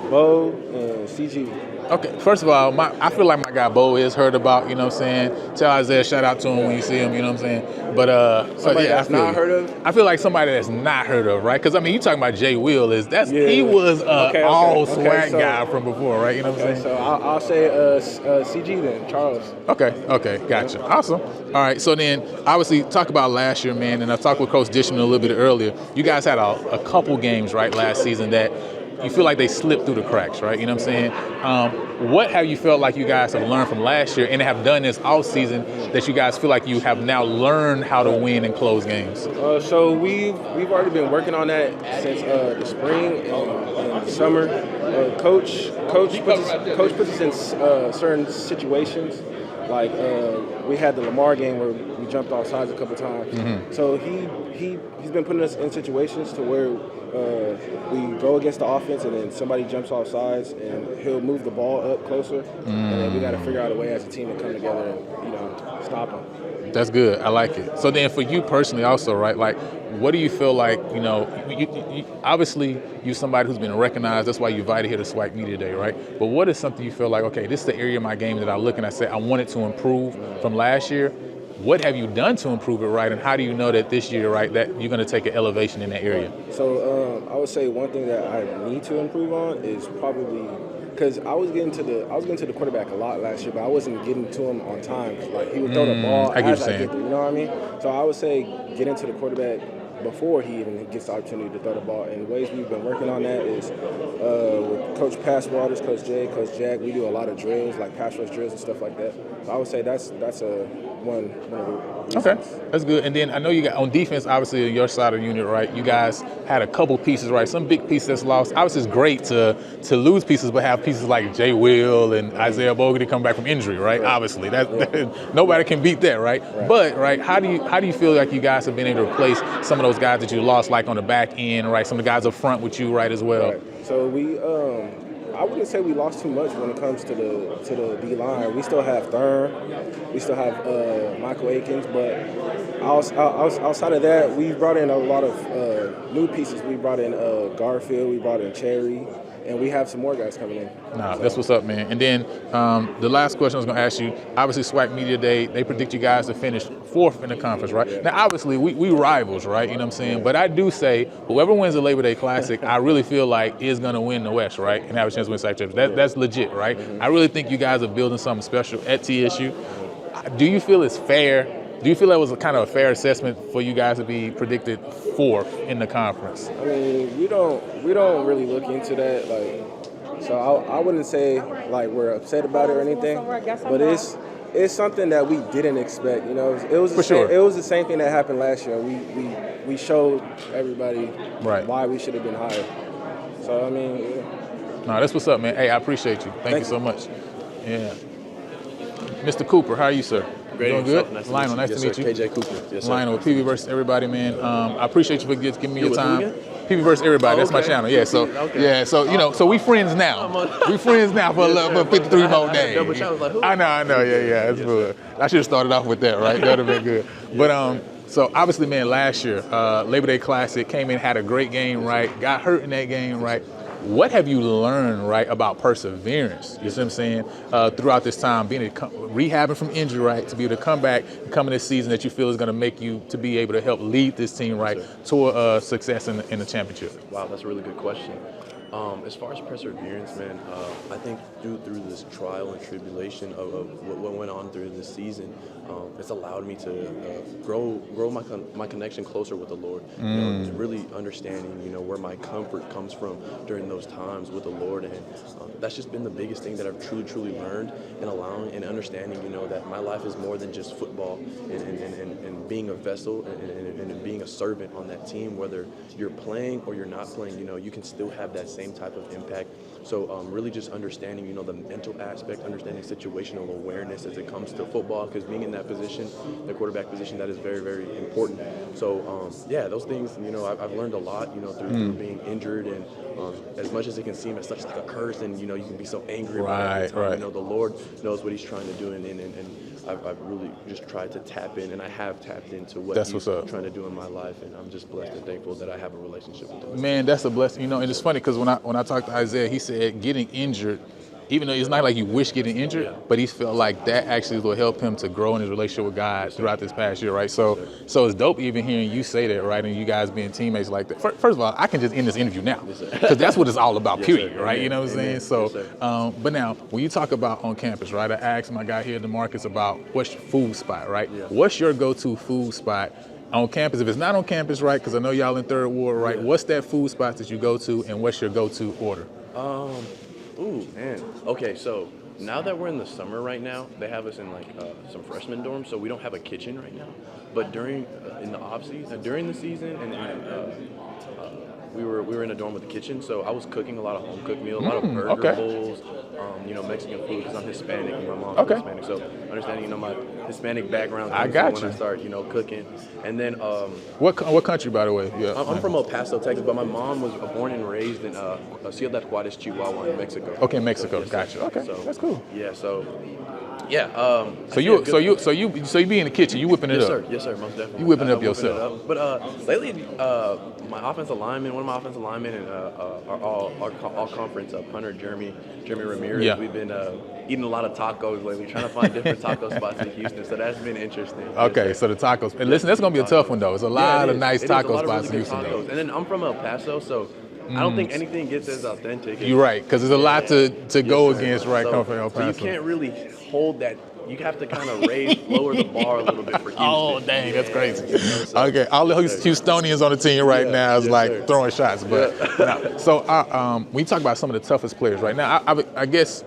Bo, and CG. Okay, first of all, I feel like my guy Bo is heard about, you know what I'm saying? Tell Isaiah, shout out to him when you see him, you know what I'm saying? But somebody that's not heard of? I feel like somebody that's not heard of, right? Because I mean, you talking about Jay Will he was all SWAC guy from before, right? You know what I'm saying? So I'll say CG then, Charles. Okay, gotcha. Awesome. All right, so then obviously talk about last year, man, and I talked with Coach Dishman a little bit earlier. You guys had a couple games, right, last season that you feel like they slip through the cracks, right? You know what I'm saying? What have you felt like you guys have learned from last year and have done this all season that you guys feel like you have now learned how to win and close games? So we've already been working on that since the spring and summer. Coach puts us in certain situations. Like we had the Lamar game where we jumped off sides a couple times. Mm-hmm. So he's been putting us in situations to where we go against the offense and then somebody jumps off sides and he'll move the ball up closer. And then we got to figure out a way as a team to come together and stop him. That's good. I like it. So then for you personally also, right, like what do you feel like, you obviously you're somebody who's been recognized, that's why you invited here to SWAC Media Day, right? But what is something you feel like, okay, this is the area of my game that I look and I say I wanted to improve from last year. What have you done to improve it, right? And how do you know that this year, right, that you're going to take an elevation in that area? So I would say one thing that I need to improve on is probably because I was getting to the quarterback a lot last year, but I wasn't getting to him on time. Like he would throw the ball as I get there, you know what I mean? So I would say get into the quarterback before he even gets the opportunity to throw the ball. And the ways we've been working on that is with Coach Passwaters, Coach Jay, Coach Jack. We do a lot of drills, like pass rush drills and stuff like that. So I would say that's one of the reasons. Okay, that's good. And then I know you got on defense, obviously on your side of the unit, right? You guys had a couple pieces, right? Some big pieces that's lost. Obviously, it's great to lose pieces, but have pieces like Jay Will and Isaiah Bogan come back from injury, right? Obviously, that nobody can beat that, right? But right, how do you feel like you guys have been able to replace some of those guys that you lost, like on the back end, right? Some of the guys up front with you, right, as well. Right. So we, I wouldn't say we lost too much when it comes to the D line. We still have Thurn, we still have Michael Akins, but outside of that, we brought in a lot of new pieces. We brought in Garfield, we brought in Cherry, and we have some more guys coming in. That's what's up, man. And then the last question I was going to ask you, obviously SWAC Media Day, they predict you guys to finish 4th in the conference, right? Now, obviously, we rivals, right? You know what I'm saying? But I do say whoever wins the Labor Day Classic, I really feel like is going to win the West, right? And have a chance to win SWAC championship. That's legit, right? I really think you guys are building something special at TSU. Do you feel it's fair? Do you feel that was a kind of a fair assessment for you guys to be predicted 4th in the conference? I mean, we don't really look into that, like, so I wouldn't say like we're upset about it or anything, but it's something that we didn't expect. You know, it was the same thing that happened last year. We showed everybody why we should have been higher. So I mean, no, that's what's up, man. Hey, I appreciate you. Thank you so much. Yeah, Mr. Cooper, how are you, sir? Great. Doing good? Nice Lionel, to meet you. nice to meet you. KJ Cooper. Yes, sir. Lionel with PV versus everybody, man. I appreciate you for giving me your time. Who again? PV versus everybody. That's my channel. Yeah. So so we friends now. We friends now for 53 more days. I know. Yeah. That's good. I should have started off with that, right? That would have been good. But so obviously, man, last year Labor Day Classic came in, had a great game, right? Got hurt in that game, right? What have you learned, right, about perseverance? You see what I'm saying? Throughout this time, being rehabbing from injury, right, to be able to come back and come in this season that you feel is going to make you to be able to help lead this team, right, toward success in the championship. Wow, that's a really good question. As far as perseverance, man, I think through this trial and tribulation of what went on through this season, it's allowed me to grow my connection closer with the Lord. You know, just really understanding, where my comfort comes from during those times with the Lord, and that's just been the biggest thing that I've truly learned, and allowing and understanding, that my life is more than just football and being a vessel and being a servant on that team. Whether you're playing or you're not playing, you can still have that same type of impact. So really just understanding, the mental aspect, understanding situational awareness as it comes to football, because being in that position, the quarterback position, that is very, very important. So those things, I've learned a lot, through being injured, and as much as it can seem as such like a curse, and you can be so angry about it, the Lord knows what He's trying to do, and I've really just tried to tap in, and I have tapped into what He's trying to do in my life, and I'm just blessed and thankful that I have a relationship with Him. Man, that's a blessing. And it's funny because when I talked to Isaiah, he said getting injured, even though it's not like you wish getting injured, but he felt like that actually will help him to grow in his relationship with God throughout this past year, right? So it's dope even hearing you say that, right? And you guys being teammates like that. First of all, I can just end this interview now because that's what it's all about, period, right? You know what I'm saying? So, but now when you talk about on campus, right? I asked my guy here, DeMarcus, about what's your food spot, right? What's your go-to food spot on campus, if it's not on campus, right, because I know y'all in Third Ward, right, what's that food spot that you go to, and what's your go-to order? Ooh, man. Okay, so now that we're in the summer right now, they have us in like some freshman dorms, so we don't have a kitchen right now. But during in the off season, during the season, and we were in a dorm with a kitchen, so I was cooking a lot of home cooked meals, a lot of burger bowls, Mexican food because I'm Hispanic and my mom's Hispanic, so understanding my Hispanic background comes in when I start cooking. And then what country, by the way? Yeah, I'm from El Paso, Texas, but my mom was born and raised in Ciudad Juarez, Chihuahua, in Mexico. Okay, Mexico. So, Gotcha. Okay, so, that's cool. Yeah. Yeah. So you be in the kitchen, you whipping it up? Yes, sir. Most definitely. You whipping it up yourself? But lately, one of my offensive linemen, and our all conference punter Jeremy Ramirez. Yeah. We've been eating a lot of tacos lately, trying to find different taco spots in Houston. So that's been interesting. Okay, so the tacos. And listen, that's gonna be a tough one though. It's a lot of nice taco spots in Houston. And then I'm from El Paso, so I don't think anything gets as authentic. You're right, because there's a lot to go against, right? So, coming from El Paso. So you can't really hold that. You have to kind of lower the bar a little bit for Houston. Oh, dang, that's crazy. Okay, all the Houstonians on the team right now is throwing shots. But so when you talk about some of the toughest players right now, I guess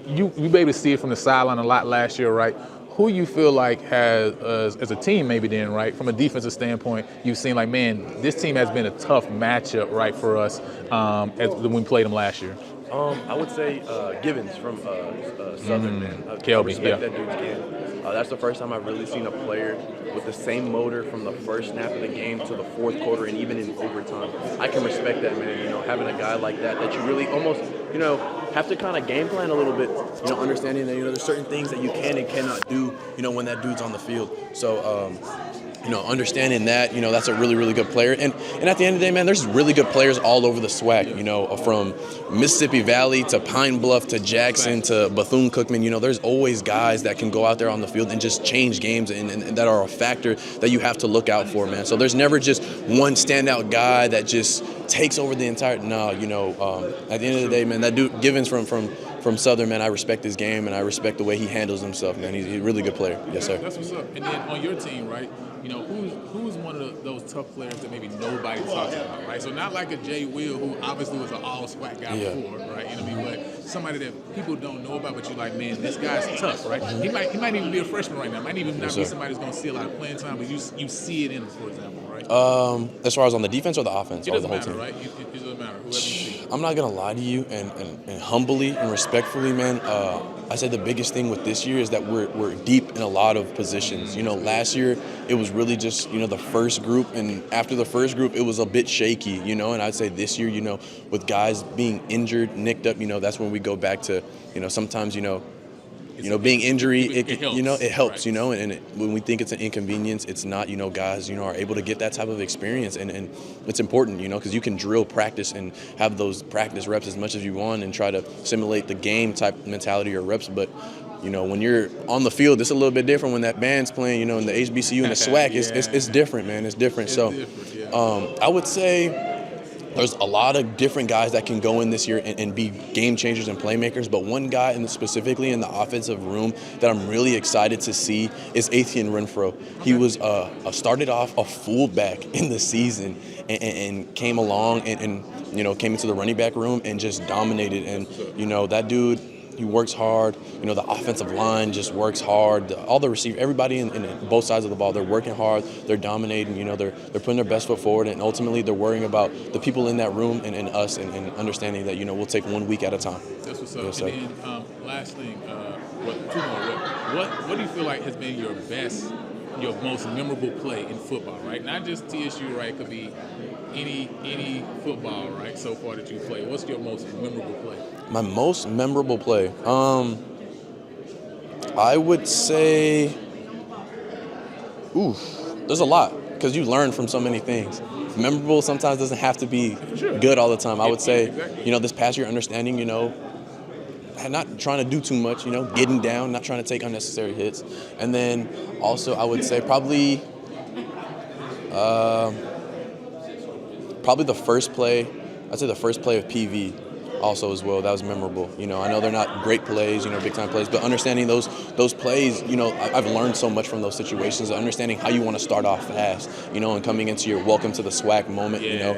you be able to see it from the sideline a lot last year, right? Who you feel like has, as a team maybe then, right, from a defensive standpoint, you've seen like, man, this team has been a tough matchup, right, for us when we played them last year? I would say Givens from Southern, man. Kelby, respect that dude's game. That's the first time I've really seen a player with the same motor from the first snap of the game to the fourth quarter and even in overtime. I can respect that, man. Having a guy like that you really almost, have to kind of game plan a little bit, understanding that, there's certain things that you can and cannot do, when that dude's on the field. So, understanding that, that's a really, really good player. And at the end of the day, man, there's really good players all over the SWAC, from Mississippi Valley to Pine Bluff to Jackson to Bethune-Cookman. There's always guys that can go out there on the field and just change games and that are a factor that you have to look out for, man. So there's never just one standout guy that just takes over the entire, at the end of the day, man, that dude Givens from Southern, man, I respect his game and I respect the way he handles himself, man. He's a really good player. Yes, sir. That's what's up. And then on your team, right, who's one of those tough players that maybe nobody talks about, right? So not like a Jay Will, who obviously was an all-SWAC guy before, right? But somebody that people don't know about, but you're like, man, this guy's tough, right? He might even be a freshman right now. Might even not be somebody who's going to see a lot of playing time, but you see it in him, for example, right? As far as on the defense or the offense? It doesn't or the whole matter, team? right? It doesn't matter. Whoever you see. I'm not gonna lie to you, and humbly and respectfully, man. I said the biggest thing with this year is that we're deep in a lot of positions. Last year it was really just the first group, and after the first group it was a bit shaky. And I'd say this year, with guys being injured, nicked up, that's when we go back to sometimes being injury, it helps, right. And when we think it's an inconvenience, it's not, guys, are able to get that type of experience. And it's important, because you can drill practice and have those practice reps as much as you want and try to simulate the game type mentality or reps. But, when you're on the field, it's a little bit different when that band's playing, in the HBCU and the SWAC. It's different, man. It's different. I would say there's a lot of different guys that can go in this year and be game changers and playmakers, but one guy specifically in the offensive room that I'm really excited to see is Athian Renfro. He was started off a fullback in the season and came along and came into the running back room and just dominated. And that dude, he works hard. The offensive line just works hard. All the receivers, everybody in both sides of the ball, they're working hard. They're dominating. They're putting their best foot forward, and ultimately they're worrying about the people in that room and us, and understanding that we'll take 1 week at a time. That's what's up. Yes, and then last thing, what do you feel like has been your most memorable play in football, right? Not just TSU, right? It could be any football, right, so far that you played. What's your most memorable play? My most memorable play? I would say, there's a lot, because you learn from so many things. Memorable sometimes doesn't have to be good all the time. I would say, this past year, understanding, not trying to do too much, getting down, not trying to take unnecessary hits. And then also I would say probably the first play, I'd say the first play of PV. also as well. That was memorable. You know, I know they're not great plays, you know, big time plays, but understanding those plays, you know, I've learned so much from those situations. Understanding how you want to start off fast, you know, and coming into your welcome to the SWAC moment. You know,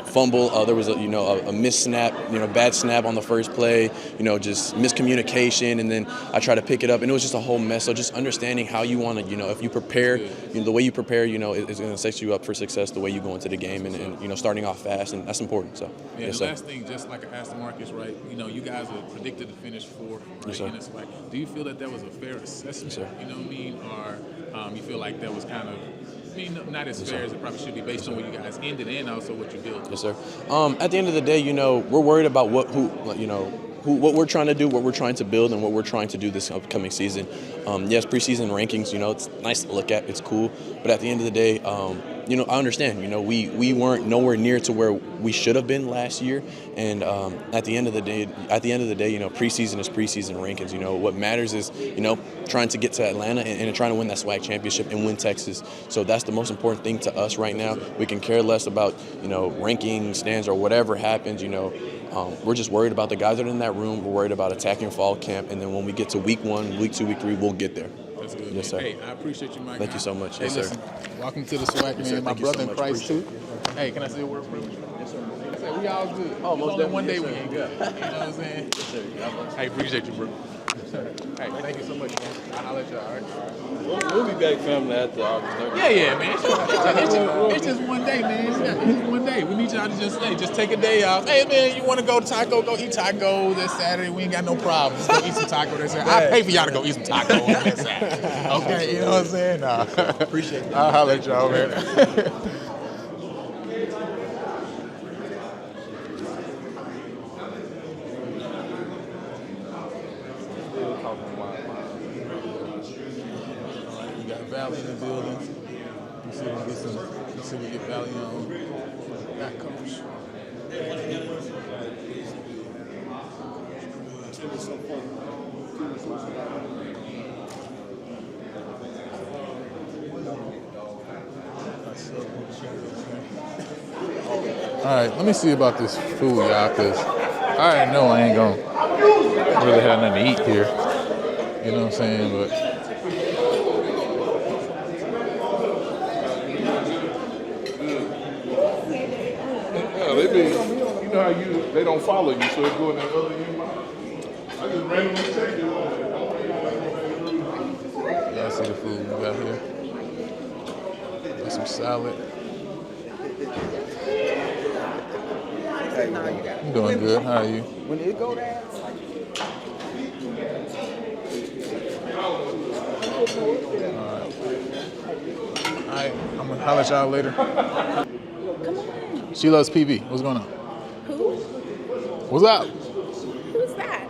fumble. There was a missed snap, you know, bad snap on the first play. You know, just miscommunication, and then I try to pick it up, and it was just a whole mess. So just understanding how you want to, you know, if you prepare, you know, the way you prepare, you know, is going to set you up for success. The way you go into the game, and you know, starting off fast, and that's important. So yeah, yes, the sir. last thing, just like I asked Marcus, right? You know, you guys are predicted to finish fourth, right? Yes, sir. And it's like, do you feel that was a fair assessment? Yes, sir. You know what I mean? Or you feel like that was kind of, I mean, not as fair as it probably should be based on where you guys ended and also what you built? Yes, sir. At the end of the day, you know, we're worried about what we're trying to do, what we're trying to build, and what we're trying to do this upcoming season. Yes, preseason rankings, you know, it's nice to look at, it's cool, but at the end of the day, you know, I understand. You know, we weren't nowhere near to where we should have been last year, and at the end of the day, you know, preseason is preseason rankings. You know, what matters is, you know, trying to get to Atlanta and trying to win that SWAC championship and win Texas. So that's the most important thing to us right now. We can care less about, you know, ranking stands or whatever happens. You know, we're just worried about the guys that are in that room. We're worried about attacking fall camp, and then when we get to week 1, week 2, week 3, we'll get there. That's good. Yes, sir. Hey, I appreciate you, Mike. Thank you so much. Hey, Yes, sir. listen, welcome to the SWAC, man. sir. My Thank you so brother in much. Christ, Appreciate too. Hey, can I say a word of privilege? Yes, sir. Say, we all good. Oh, most There's only one definitely. day we Yes, ain't sir. good. You know what I'm saying? Yes, sir. God bless. Hey, appreciate you, bro. Hey, thank you so much, man. I'll let y'all, all right? We'll be back family after August 30th. Yeah, man. It's just one day, man. It's just one day. We need y'all to just take a day off. Hey, man, you want to go to taco? Go eat tacos that Saturday. We ain't got no problems. Go eat some taco that Saturday. I pay for y'all to go eat some taco on that Saturday. Okay, you know what I'm saying? Nah. Appreciate it. I'll holler at y'all, man. We got Valley in the building. You see we get Valley on. Got Coach. All right, let me see about this food, y'all, because I already know I ain't gonna really have nothing to eat here. You know what I'm saying? But Yeah, they be, you know how they don't follow you, so they go in that other inbox. I just randomly take it. y'all see the food we got here. Got some salad. I'm doing good. How are you? When it go down, All right, I'm gonna holler at y'all later. Come on. She loves PV. What's going on? Who? What's up? Who's that?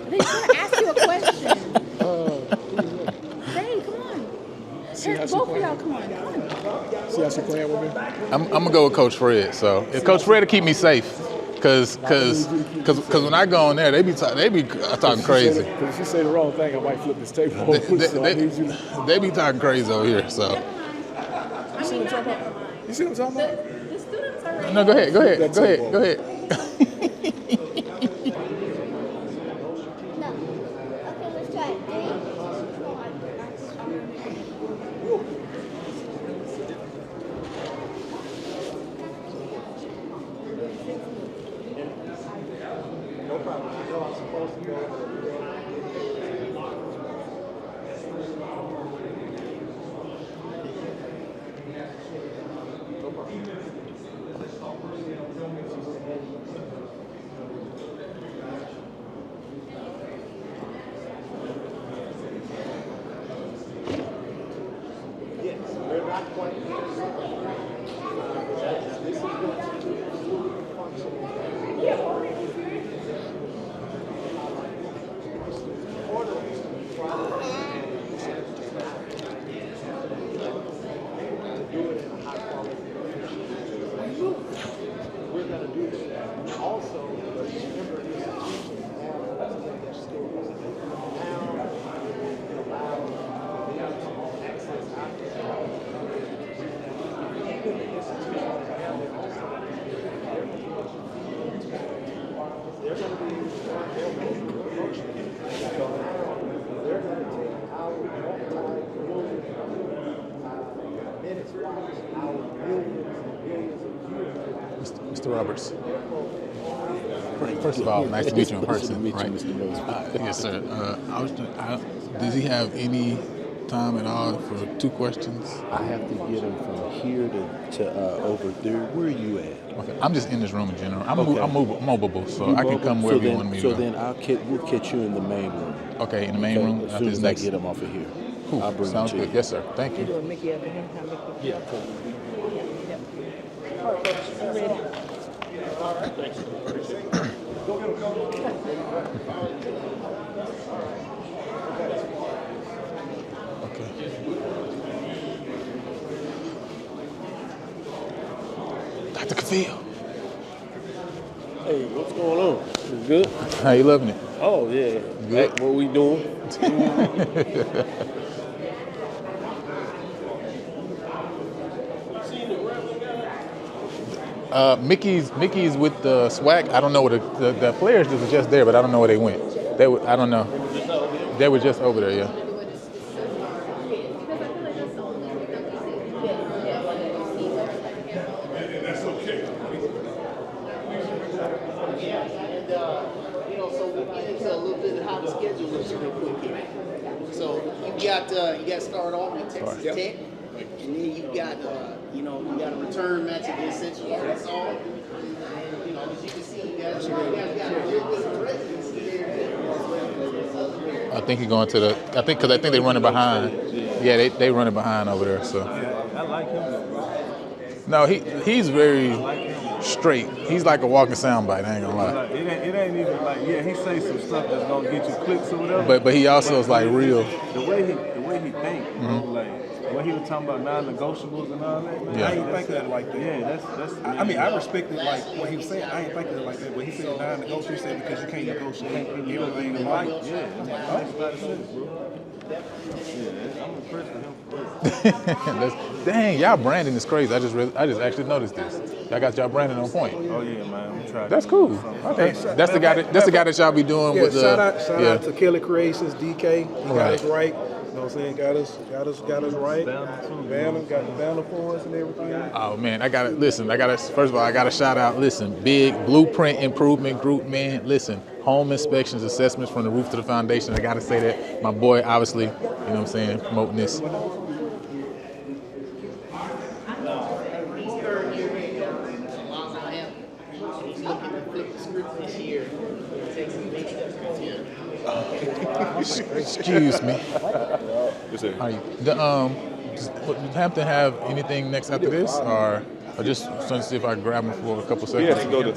They trying to ask you a question. Hey, come on. Both of y'all, come on. See how she playing with me? I'm gonna go with Coach Fred. So if Coach Fred to keep me safe, cause when I go in there, they be talking crazy. Because if you say the wrong thing, I might flip this table. They be talking crazy over here. So You see what I'm talking about? You see what I'm talking about? The students are ready. no, go ahead. Okay, let's try it. Mr. Roberts. First of all, nice to meet you in person. Right. Yes, sir. Does he have any time at all for 2 questions? I have to get him from here to over there. Where are you at? Okay, I'm just in this room in general. I'm Okay. mobile, so I can come wherever you want me to go. So then we'll catch you in the main room. Okay, in the main room? As soon as I get him off of here. Cool. I'll bring Sounds him to good. you. Yes, sir. Thank you. Doing Mickey after him. How Mickey? Yeah. All right, folks, I'm ready. All right. Dr. Cavill. Hey, what's going on? You good? How you loving it? Oh yeah. Good. What we doing? Mickey's with the SWAC. I don't know where the players was just there, but I don't know where they went. I don't know. They were just over there, yeah. That's okay. So we'll get into a little bit of how the schedule looks real quick here. So you got to start off with Texas Tech, and then you got you got a return match against Central Arkansas. And, as you can see, you guys got a little bit of presence there. I think he's going to the. I think they running behind. Yeah, they running behind over there. So. I like him. No, he's very straight. He's like a walking soundbite. I ain't gonna lie. Like, it ain't even like he say some stuff that's gonna get you clicks or whatever. But he also is like real. The way he think, like what he was talking about non-negotiables and all that. Man, Yeah. I ain't thinking it like that. Yeah, that's. I mean, I respected like what he was saying. I ain't thinking it like that. But he said non-negotiable. He said because you can't negotiate everything in life. Yeah, that makes a lot of sense, bro. Yeah, I'm impressed with him. Dang, y'all branding is crazy. I just actually noticed this. Y'all got y'all branding on point. Oh yeah, man. We tried. That's cool. Okay, that's the guy that y'all be doing Yeah, with the. shout out to Kelly Creations, DK. He got us right. You know what I'm saying? Got us right. Banner, got the banner for us and everything. Oh man, first of all, I gotta shout out, big Blueprint Improvement Group, man. Listen, home inspections, assessments from the roof to the foundation. I gotta say that. My boy, obviously, you know what I'm saying, promoting this. He's looking to flip the script this year. Take some big steps this year. Excuse me. Are you, would Hampton have anything next after this, or just trying to see if I can grab them for a couple seconds? Yeah, to go to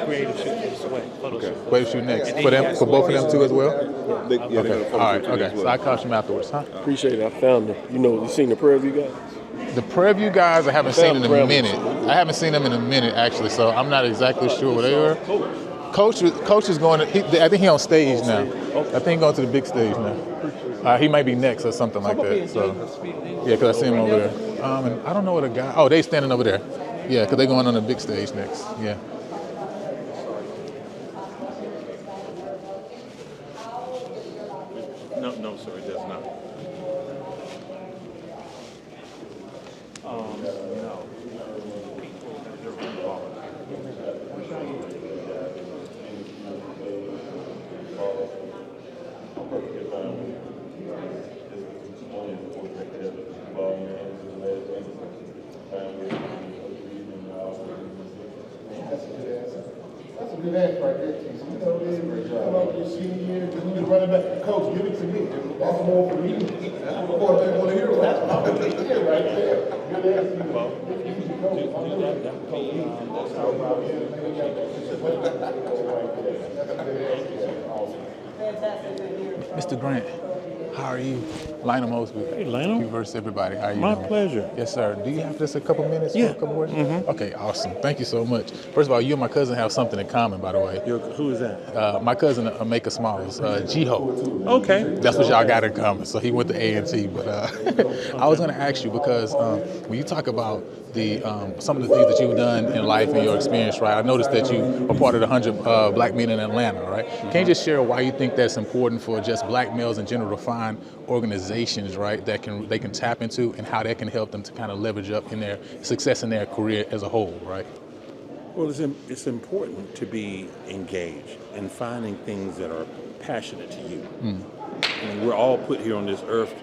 creative shoot, photo shoot. Wait to shoot next for both of them too as well. Okay. All right. Okay. So I caught you afterwards, huh? Appreciate it. I found them. You seen the Prairie View guys? The Prairie View guys, I haven't seen in a minute. I haven't seen them in a minute actually, so I'm not exactly sure where they were. Coach is going. I think he's on stage now. I think he's going to the big stage now. He might be next or something like that. So yeah, because I see him over there. And I don't know what a guy. Oh, they standing over there. Yeah, because they're going on the big stage next. Yeah. No, sir, it does not. No. That's a good ass right there, T. You know, come up with your senior year, just be running back. Coach, give it to me. That's more for me. That's what quarterback want to hear. That's what I want to hear right there. Good ass, you know. Mr. Grant, how are you? Lionel Mosby. Hey, Lionel. You versus everybody. How are you My doing? pleasure. Yes, sir. Do you have just a couple minutes? Yeah. For a couple words? Mm-hmm. Okay, awesome. Thank you so much. First of all, you and my cousin have something in common, by the way. Who is that? My cousin, Amaka Smalls, Jiho. Okay. That's what y'all got in common. So he went to A&T. But I was going to ask you because when you talk about some of the things that you've done in life and your experience, right? I noticed that you are part of the 100 Black Men in Atlanta, right? Can you just share why you think that's important for just Black males in general to find organizations, right, that they can tap into and how that can help them to kind of leverage up in their success in their career as a whole, right? Well, it's important to be engaged and finding things that are passionate to you. And we're all put here on this earth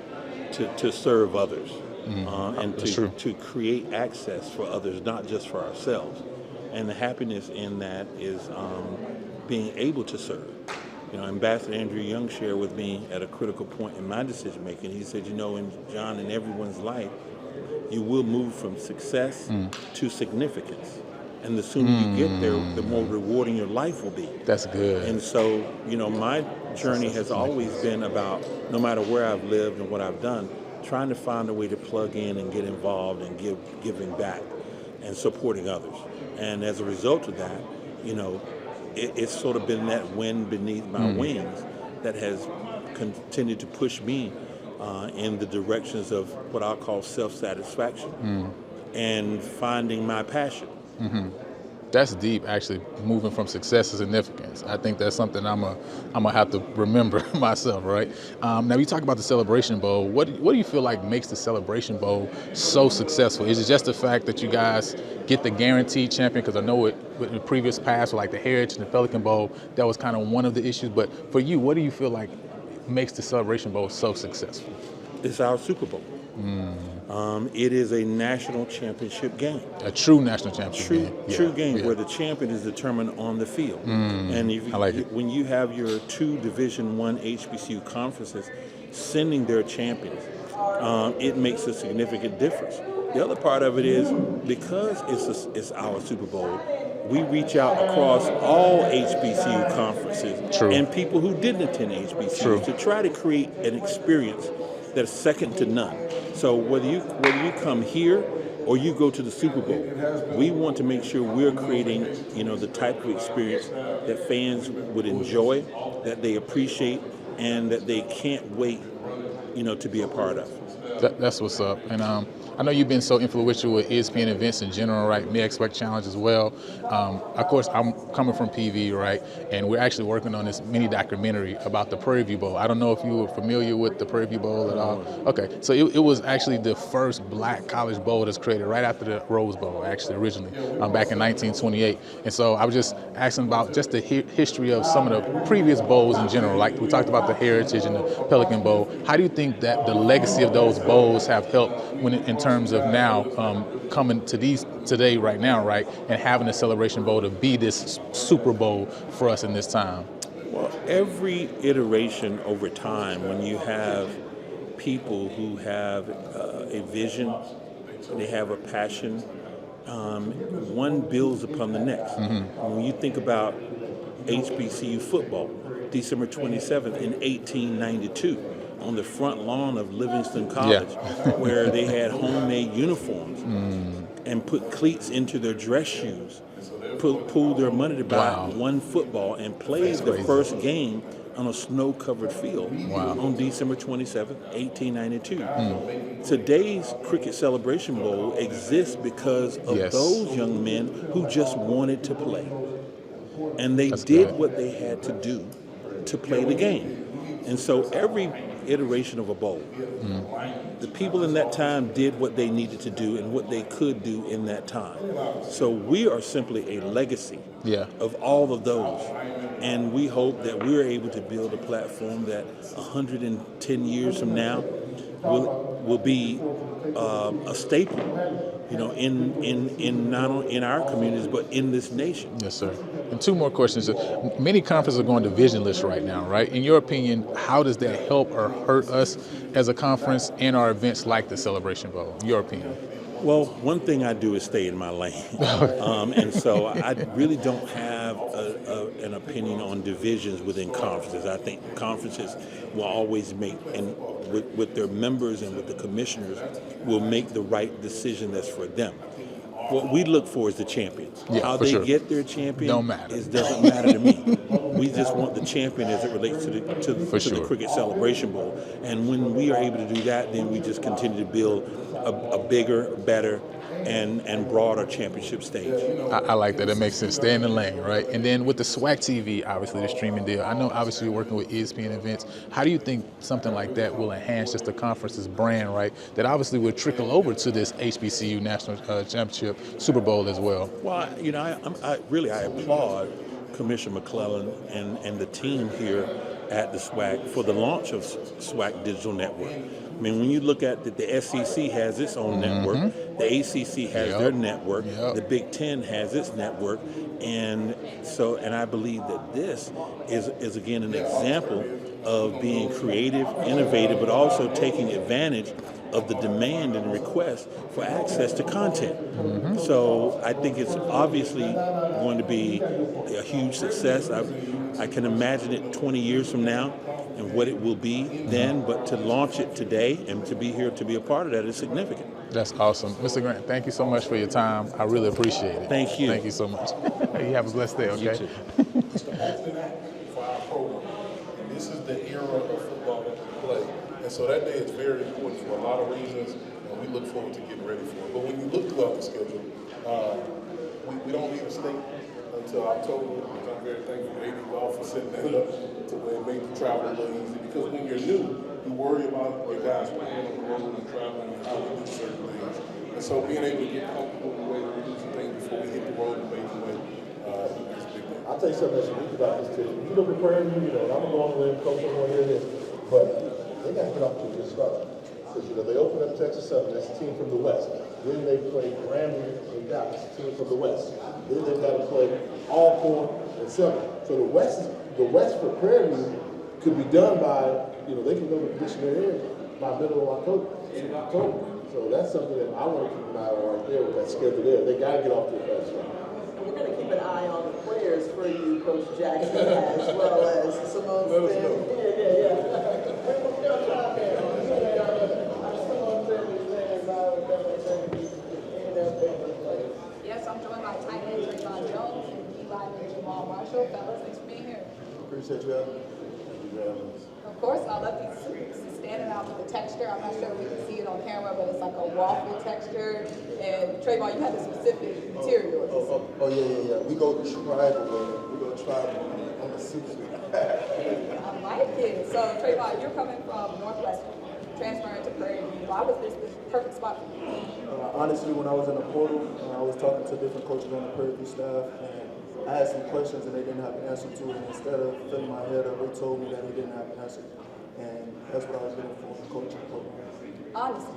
to serve others and to create access for others, not just for ourselves. And the happiness in that is being able to serve. You know, Ambassador Andrew Young shared with me at a critical point in my decision making. He said, John, in everyone's life, you will move from success to significance. And the sooner you get there, the more rewarding your life will be. That's good. And so, my journey has always been about, no matter where I've lived and what I've done, trying to find a way to plug in and get involved and giving back and supporting others. And as a result of that, it's sort of been that wind beneath my wings that has continued to push me in the directions of what I'll call self-satisfaction and finding my passion. That's deep, actually, moving from success to significance. I think that's something I'm gonna have to remember myself, right? Now, you talk about the Celebration Bowl. What do you feel like makes the Celebration Bowl so successful? Is it just the fact that you guys get the guaranteed champion? Because I know in the previous past, like the Heritage and the Pelican Bowl, that was kind of one of the issues. But for you, what do you feel like makes the Celebration Bowl so successful? It's our Super Bowl. It is a national championship game. A true national championship game. True game where the champion is determined on the field. And when you have your two Division I HBCU conferences sending their champions, it makes a significant difference. The other part of it is because it's our Super Bowl, we reach out across all HBCU conferences and people who didn't attend HBCUs to try to create an experience that's second to none. So whether you come here or you go to the Super Bowl, we want to make sure we're creating, the type of experience that fans would enjoy, that they appreciate, and that they can't wait, to be a part of. That's what's up. And I know you've been so influential with ESPN events in general, right? Mid-Expect Challenge as well. Of course, I'm coming from PV, right? And we're actually working on this mini documentary about the Prairie View Bowl. I don't know if you were familiar with the Prairie View Bowl at all. Okay, so it was actually the first black college bowl that's created right after the Rose Bowl, actually, originally, back in 1928. And so I was just asking about just the history of some of the previous bowls in general. Like we talked about the Heritage and the Pelican Bowl. How do you think that the legacy of those bowls have helped in terms of now coming to these today right now, right, and having a Celebration Bowl to be this Super Bowl for us in this time? Well, every iteration over time, when you have people who have a vision, they have a passion, one builds upon the next. When you think about HBCU football, December 27th in 1892, on the front lawn of Livingston College, where they had homemade uniforms and put cleats into their dress shoes, pooled their money to buy one football, and played the first game on a snow-covered field on December 27th, 1892. Today's Cricket Celebration Bowl exists because of those young men who just wanted to play. And they did what they had to do to play the game. And so every iteration of a bowl, the people in that time did what they needed to do and what they could do in that time. So we are simply a legacy of all of those. And we hope that we're able to build a platform that 110 years from now will be a staple, in not only in our communities but in this nation. Yes, sir. And two more questions. Many conferences are going divisionless right now, right? In your opinion, how does that help or hurt us as a conference and our events like the Celebration Bowl? Your opinion? Well, one thing I do is stay in my lane. And so I really don't have an opinion on divisions within conferences. I think conferences will always make, and with their members and with the commissioners, will make the right decision that's for them. What we look for is the champions. How they get their champion doesn't matter to me. We just want the champion as it relates to the Cricket Celebration Bowl. And when we are able to do that, then we just continue to build a bigger, better, and broader championship stage. I like that. That makes sense. Stay in the lane, right? And then with the SWAC TV, obviously the streaming deal. I know obviously you're working with ESPN events. How do you think something like that will enhance just the conference's brand, right? That obviously will trickle over to this HBCU National Championship Super Bowl as well. Well, you know, I applaud Commissioner McClellan and the team here at the SWAC for the launch of SWAC Digital Network. I mean, when you look at the SEC has its own network, the ACC has their network, the Big Ten has its network, and I believe that this is again an example of being creative, innovative, but also taking advantage of the demand and request for access to content. So I think it's obviously going to be a huge success. I can imagine it 20 years from now and what it will be then, but to launch it today and to be here to be a part of that is significant. That's awesome. Mr. Grant, thank you so much for your time. I really appreciate it. Thank you. Thank you so much. You have a blessed day, okay? It's the opening act for our program. And this is the era of football that we play. And so that day is very important for a lot of reasons, and we look forward to getting ready for it. But when you look throughout the schedule, we don't need a state until October, which I'm very thankful to AD Golf for setting that up to where it made the travel a little easy. Because when you're new, you worry about your guys playing on the road and traveling and how to do certain things. And so being able to get comfortable in the way that we do some things before we hit the road and make the way is a big thing. I'll tell you something that's unique about this team. You look at Prairie View, and I'm going to limb, coach, I'm going to hear this, but they got to get off to a good start. Because, they opened up Texas Southern, that's a team from the West. Then they play Grambling and Dallas, a team from the West. Then they've got to play Alcorn and Southern. So the West for Prairie View could be done by, they can know the position they're in by middle of October. So that's something that I want to keep an eye on right there with that schedule there. They got to get off to a fast start. We're going to keep an eye on the players for you, Coach Jackson, as well as Simone Smith. Yes, I'm joined by tight end Trayvon Jones and D lineman Jamal Marshall. Fellas, thanks for being here. Appreciate you having me. Of course, I love these suits. Standing out with the texture. I'm not sure if we can see it on camera, but it's like a waffle texture. And Trayvon, you have a specific material. Yeah. We go tribal on the suit. I like it. So Trayvon, you're coming from Northwestern, transferring to Prairie View. Why was this the perfect spot for you? Honestly, when I was in the portal, I was talking to different coaches on the Prairie View staff, and I had some questions and they didn't have an answer to it. And instead of filling my head up, they told me that they didn't have an answer. And that's what I was looking for in the coaching program. Honestly.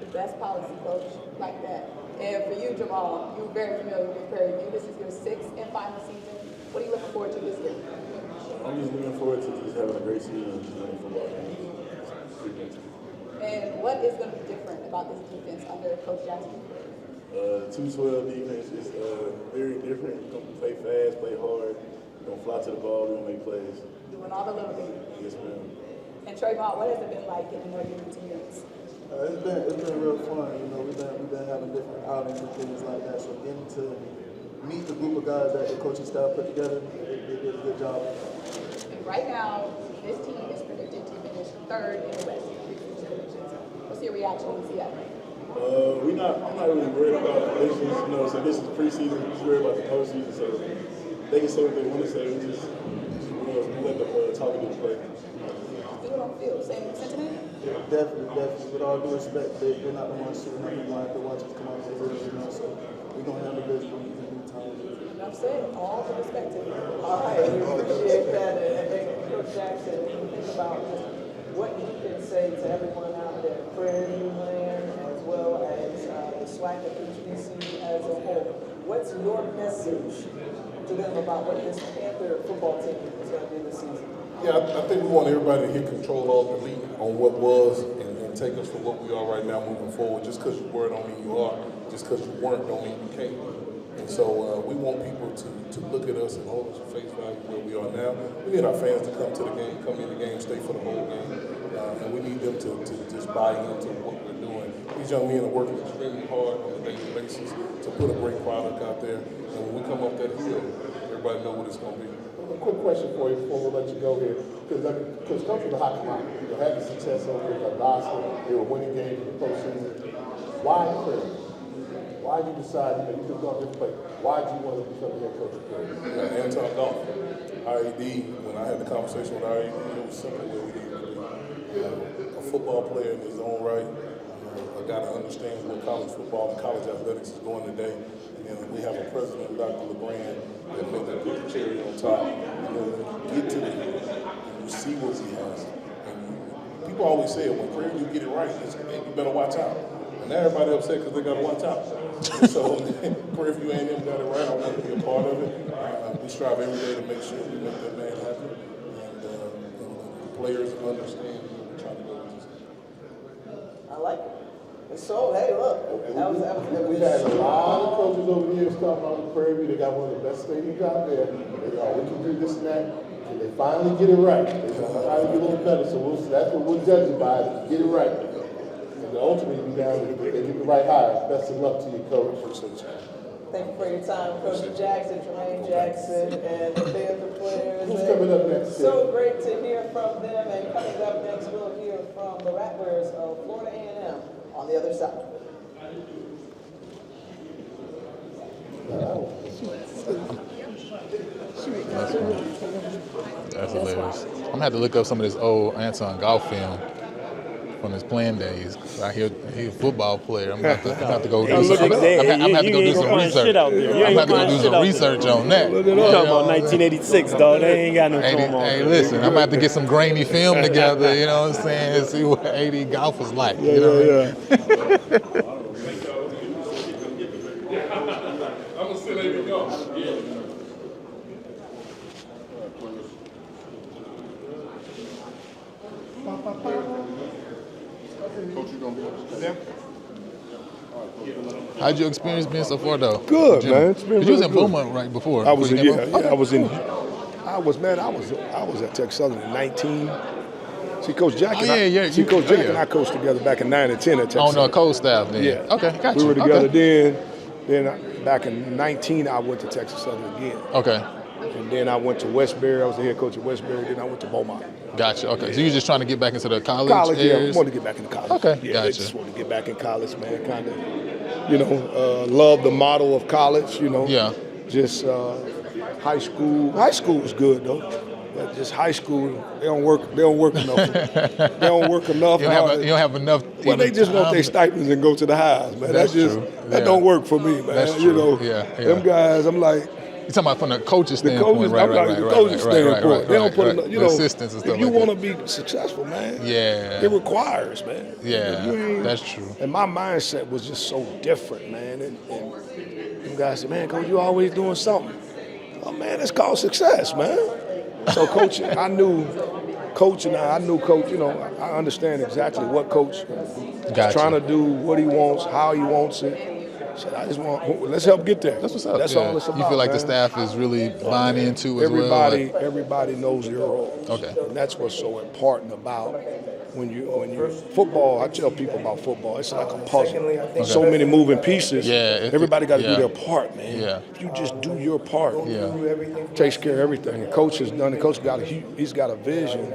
The best policy coach like that. And for you, Jamal, you're very familiar with Prairie View. This is your 6th and final season. What are you looking forward to this year? I'm just looking forward to just having a great season and just winning football games. And what is going to be different about this defense under Coach Jackson? 2-12 defense is very different. You're going to play fast, play hard. You're going to fly to the ball, you're going to make plays. Doing all the little things. Yes, ma'am. And Trayvon, what has it been like getting to know your new teammates? It's been real fun. We've been having different outings and things like that. So getting to meet the group of guys that the coaching staff put together, they did a good job. And right now, this team is predicted to finish 3rd in the West. What's your reaction when you see that? I'm not really worried about predictions. So this is preseason. We're just worried about the postseason. So they can say what they want to say. We just let the talking do play. Feel on field, same sentiment? Definitely. With all due respect, they're not the ones shooting up. They're going to have to watch us come out there. So we're going to handle business when we do time. Enough said. All the respect to you. All right, we appreciate that. And Coach Jackson, when you think about what you can say to everyone out there, Prairie View land, as well as the SWAC and HBC as a whole, what's your message to them about what this Panther football team is going to do this season? Yeah, I think we want everybody to hit control of the lead on what was and take us from what we are right now moving forward. Just because you were don't mean you are. Just because you weren't don't mean you can't. And so we want people to look at us and hold us at face value where we are now. We need our fans to come to the game, come in the game, stay for the whole game. And we need them to just buy into what we're doing. These young men are working extremely hard on a daily basis to put a great product out there. And when we come up that hill, everybody know what it's going to be. A quick question for you before we let you go here, because comes from the hot commodity. Having success over at Boston, they were winning games in the postseason. Why Prairie? Why did you decide, you could have gone different place. Why did you want to become the head coach of Prairie? Anton Golf, IED, when I had the conversation with IED, it was simple what we needed to do. A football player in his own right, a guy that understands where college football and college athletics is going today. And we have a president, Dr. LeBrand, that made that put the cherry on top. When you get to the end, and you see what he has. And people always say, when Prairie you get it right, you better watch out. And now everybody upset because they got to watch out. So Prairie View A&M got it right. I want to be a part of it. We strive every day to make sure we make that man happen. And the players understand where we're trying to go with this. I like it. And so, hey, look, We've had a lot of coaches over the years talking about the Prairie View. They got one of the best stadiums out there. They we can do this and that. And they finally get it right. They try to get a little better. So that's what we'll judge it by, get it right. And ultimately, they get the right hire. Best of luck to you, Coach. thank you for your time, Coach Jackson, Tremaine Jackson, and the Panther players. Who's coming up next? So great to hear from them. And coming up next, we'll hear from the Rattlers of Florida A&M on the other side. That's hilarious. I'm gonna have to look up some of this old Anton golf film from his playing days. I hear he's a football player. I'm gonna have to go do some. I'm gonna have to go do some research. I'm gonna have to go do some research on that. You talking about 1986, dog? They ain't got no film on. Hey, listen, I'm gonna have to get some grainy film together. You know what I'm saying? And see what 80 golf was like. You know what I mean? I'm gonna still let it go. Coach, you gonna be there? How'd your experience been so far, though? Good, man. It's been you was really in good. Beaumont right before. I was before you came up? I was at Texas Southern in 19. See, Coach Jack and Coach Jack and I coached together back in 9 and 10 at Texas. On the coach staff then. Yeah. Okay, gotcha. We were together then back in 19 I went to Texas Southern again. Okay. And then I went to Westbury. I was the head coach at Westbury. Then I went to Beaumont. Gotcha. Okay. So you were just trying to get back into the college Yeah, I wanted to get back into college. Okay. Yeah, Gotcha. I just wanted to get back in college, man. Kind of, love the model of college, Yeah. Just high school. High school was good, though. But just high school, they don't work enough. They don't work enough. You don't have enough. Well, they just want their stipends and go to the highs, man. That's just true. That don't work for me, man. That's true. Them guys, I'm like. You're talking about from the coach's standpoint, The coach's standpoint. They don't put enough. The assistants and stuff if you like want to be successful, man. Yeah. It requires, man. Yeah, that's true. And my mindset was just so different, man. And them guys said, man, Coach, you always doing something. Oh, man, it's called success, man. So coaching, I knew Coach, I I understand exactly what Coach is trying to do, what he wants, how he wants it. So I just let's help get there. That's what's up. That's all it's about. You feel like man. the staff is really buying into as Everybody knows their roles. Okay. And that's what's so important about when you football. I tell people about football. It's like a puzzle. There's so many moving pieces. Yeah. Everybody got to do their part, man. Yeah. If you just do your part, takes care of everything. The coach has done it. Coach he's got a vision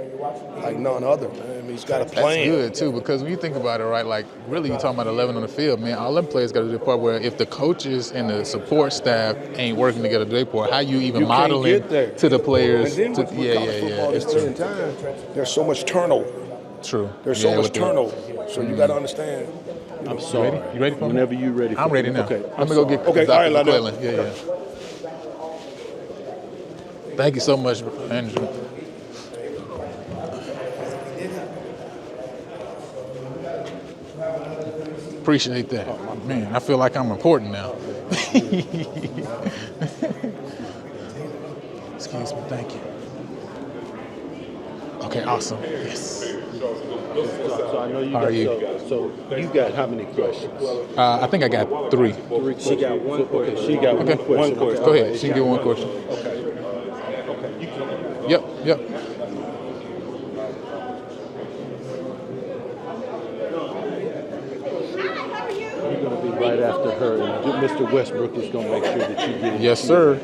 like none other, man. I mean, he's got a plan. That's good too, because when you think about it, right, like really you're talking about 11 on the field, man. All them players got to do the part where if the coaches and the support staff ain't working together to do their part, how you even modeling to the players? And then with football, it's true. There's so much turnover. True. There's so much turnover. So you got to understand. I'm sorry. You ready for me? Whenever you're ready. I'm ready now. Okay. I'm gonna go get Dr. Dr. Lionel. McClellan. Yeah. Thank you so much, Andrew. Appreciate that. Man, I feel like I'm important now. Excuse me, thank you. Okay, awesome. Yes. So I know you How are you? So you got how many questions? I think I got 3. She got one question. She got one question. Go ahead. She can get one question. Okay. Yep. You're going to be right after her, and Mr. Westbrook is going to make sure that you get it. Yes, sir.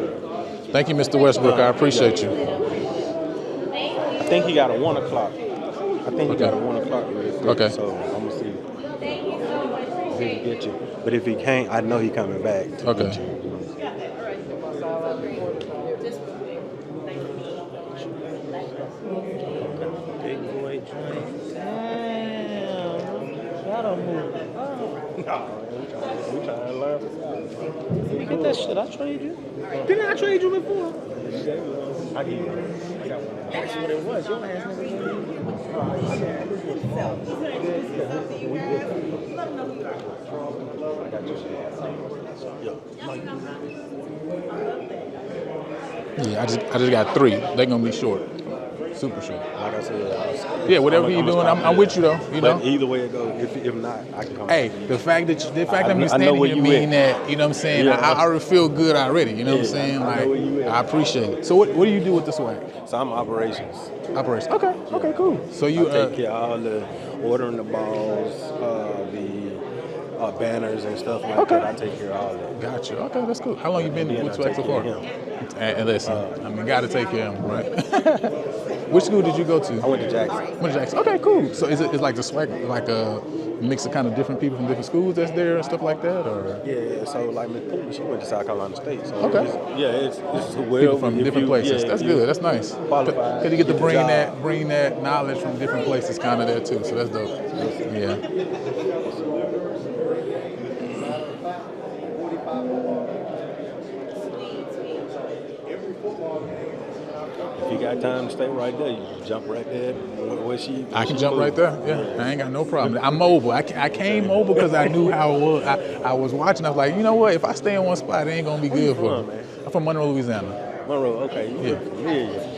Thank you, Mr. Westbrook. I appreciate you. I think he got a 1 o'clock. I think he got a 1 o'clock. Really quick, Okay. So I'm gonna see. if he can get you. But if he can't, I know he coming back to Okay. get you. You know. Big boy joint. Damn. Y'all don't move. We trying to learn. Let me get that shit. I trade you. Didn't I trade you before? I give you. I got one. That's what it was. Your ass never gave me. Yeah, I just got 3. They're gonna be short, super short. Like I said, Yeah, whatever you're doing, I'm with you though. You know. But either way it goes, if not, I can come. Hey, the fact that I'm standing here meaning that, you know what I'm saying, Yeah. I already feel good already, you know what I'm saying? I know where you Like, at. I appreciate it. So what do you do with the SWAC? So I'm operations. Operations. Okay, cool. So you I take care of all the ordering the balls, the banners and stuff like that. I take care of all that. Gotcha. Okay, that's cool. How long you been with SWAC so far? And listen, I mean, gotta take care of him, right? Which school did you go to? I went to Jackson. Went to Jackson. Okay, cool. So it's like the SWAC, like a mix of kind of different people from different schools that's there and stuff like that, or? Yeah. So like Miss Pooh, she went to South Carolina State. So Okay. It's well, People from if different you- places. yeah, That's you good. That's nice. qualified, Cause you get to the bring job. that knowledge from different places, kind of there too. So that's dope. Yeah. If you got time to stay right there, you can jump right there. Where she? I can jump right there. Yeah, I ain't got no problem. I'm mobile. I came over because I knew how it was. I was watching. I was like, you know what? If I stay in one spot, it ain't gonna be good for me. I'm from Monroe, Louisiana. Monroe, okay. Yeah. Familiar.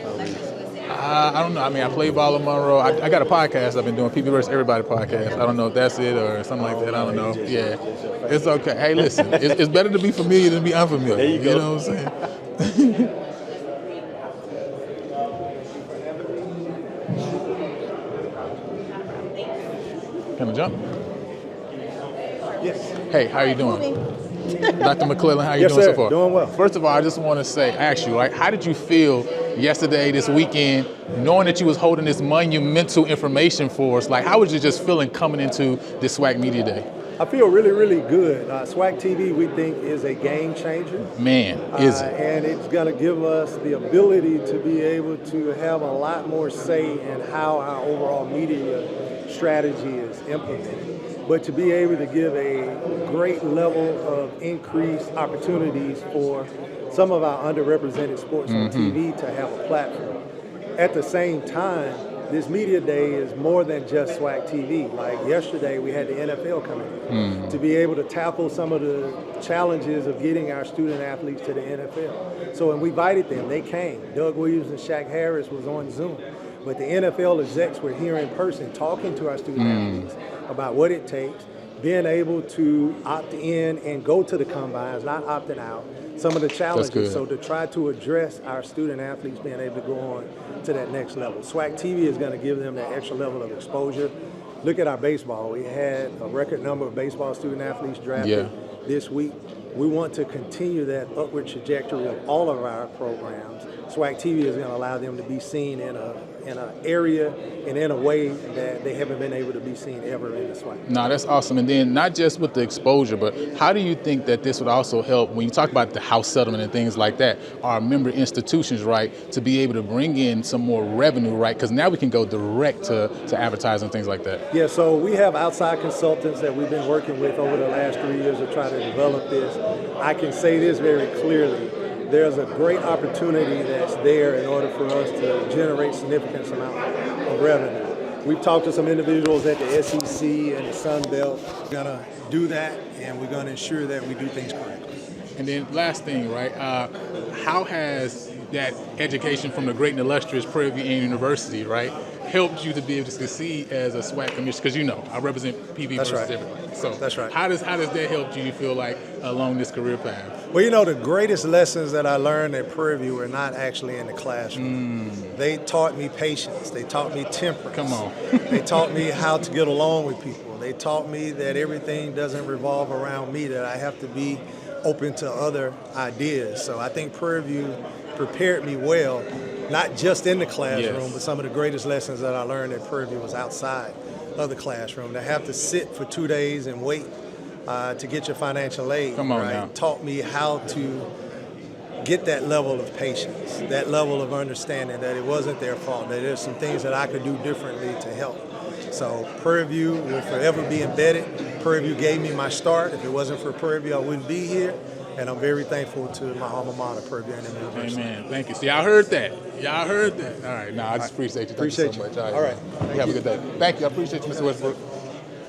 I don't know. I mean, I play ball in Monroe. I got a podcast I've been doing, People vs. Everybody podcast. I don't know if that's it or something like that. I don't know. Yeah, it's okay. Hey, listen, it's better to be familiar than be unfamiliar. There you go. know what I'm saying? Can I jump? Yes. Hey, how you doing? Dr. McClellan, how you Yes, doing sir. so far? Doing well. First of all, I just want to ask you, right, how did you feel yesterday, this weekend, knowing that you was holding this monumental information for us? Like, how was you just feeling coming into this SWAC Media Day? I feel really, really good. SWAC TV, we think, is a game changer. Man, is it? And it's going to give us the ability to be able to have a lot more say in how our overall media strategy is implemented. But to be able to give a great level of increased opportunities for some of our underrepresented sports on TV to have a platform. At the same time, this media day is more than just SWAC TV. Like yesterday, we had the NFL coming in to be able to tackle some of the challenges of getting our student athletes to the NFL. So when we invited them, they came. Doug Williams and Shaq Harris was on Zoom. But the NFL execs were here in person talking to our student athletes about what it takes, being able to opt in and go to the combines, not opting out, some of the challenges. So to try to address our student athletes being able to go on to that next level. SWAC TV is going to give them that extra level of exposure. Look at our baseball. We had a record number of baseball student athletes drafted this week. We want to continue that upward trajectory of all of our programs. SWAC TV is going to allow them to be seen in an area and in a way that they haven't been able to be seen ever in the SWAC. No, that's awesome. And then not just with the exposure, but how do you think that this would also help when you talk about the house settlement and things like that, our member institutions, right, to be able to bring in some more revenue, right? Because now we can go direct to advertising and things like that. Yeah, so we have outside consultants that we've been working with over the last 3 years to try to develop this. I can say this very clearly. There's a great opportunity that's there in order for us to generate significant amount of revenue. We've talked to some individuals at the SEC and the Sun Belt. We're gonna do that, and we're gonna ensure that we do things correctly. And then last thing, right, how has that education from the great and illustrious Prairie View University, right, helped you to be able to succeed as a SWAC commissioner? Because you know, I represent PV versus everybody. So that's right. How does that help you feel like along this career path? Well, you know, the greatest lessons that I learned at Prairie View were not actually in the classroom. They taught me patience. They taught me temperance. Come on. They taught me how to get along with people. They taught me that everything doesn't revolve around me, that I have to be open to other ideas. So I think Prairie View prepared me well, not just in the classroom, but some of the greatest lessons that I learned at Prairie View was outside of the classroom. To have to sit for 2 days and wait to get your financial aid. Come on right? now. Taught me how to get that level of patience, that level of understanding that it wasn't their fault, that there's some things that I could do differently to help. So Prairie View will forever be embedded. Prairie View gave me my start. If it wasn't for Prairie View, I wouldn't be here. And I'm very thankful to my alma mater, Prairie View A&M University. Amen. Thank you. See, y'all heard that. Y'all heard that. All right. Now, I just appreciate you. Thank you so much. All right. You have a good day. Thank you. I appreciate you, Mr. Westbrook.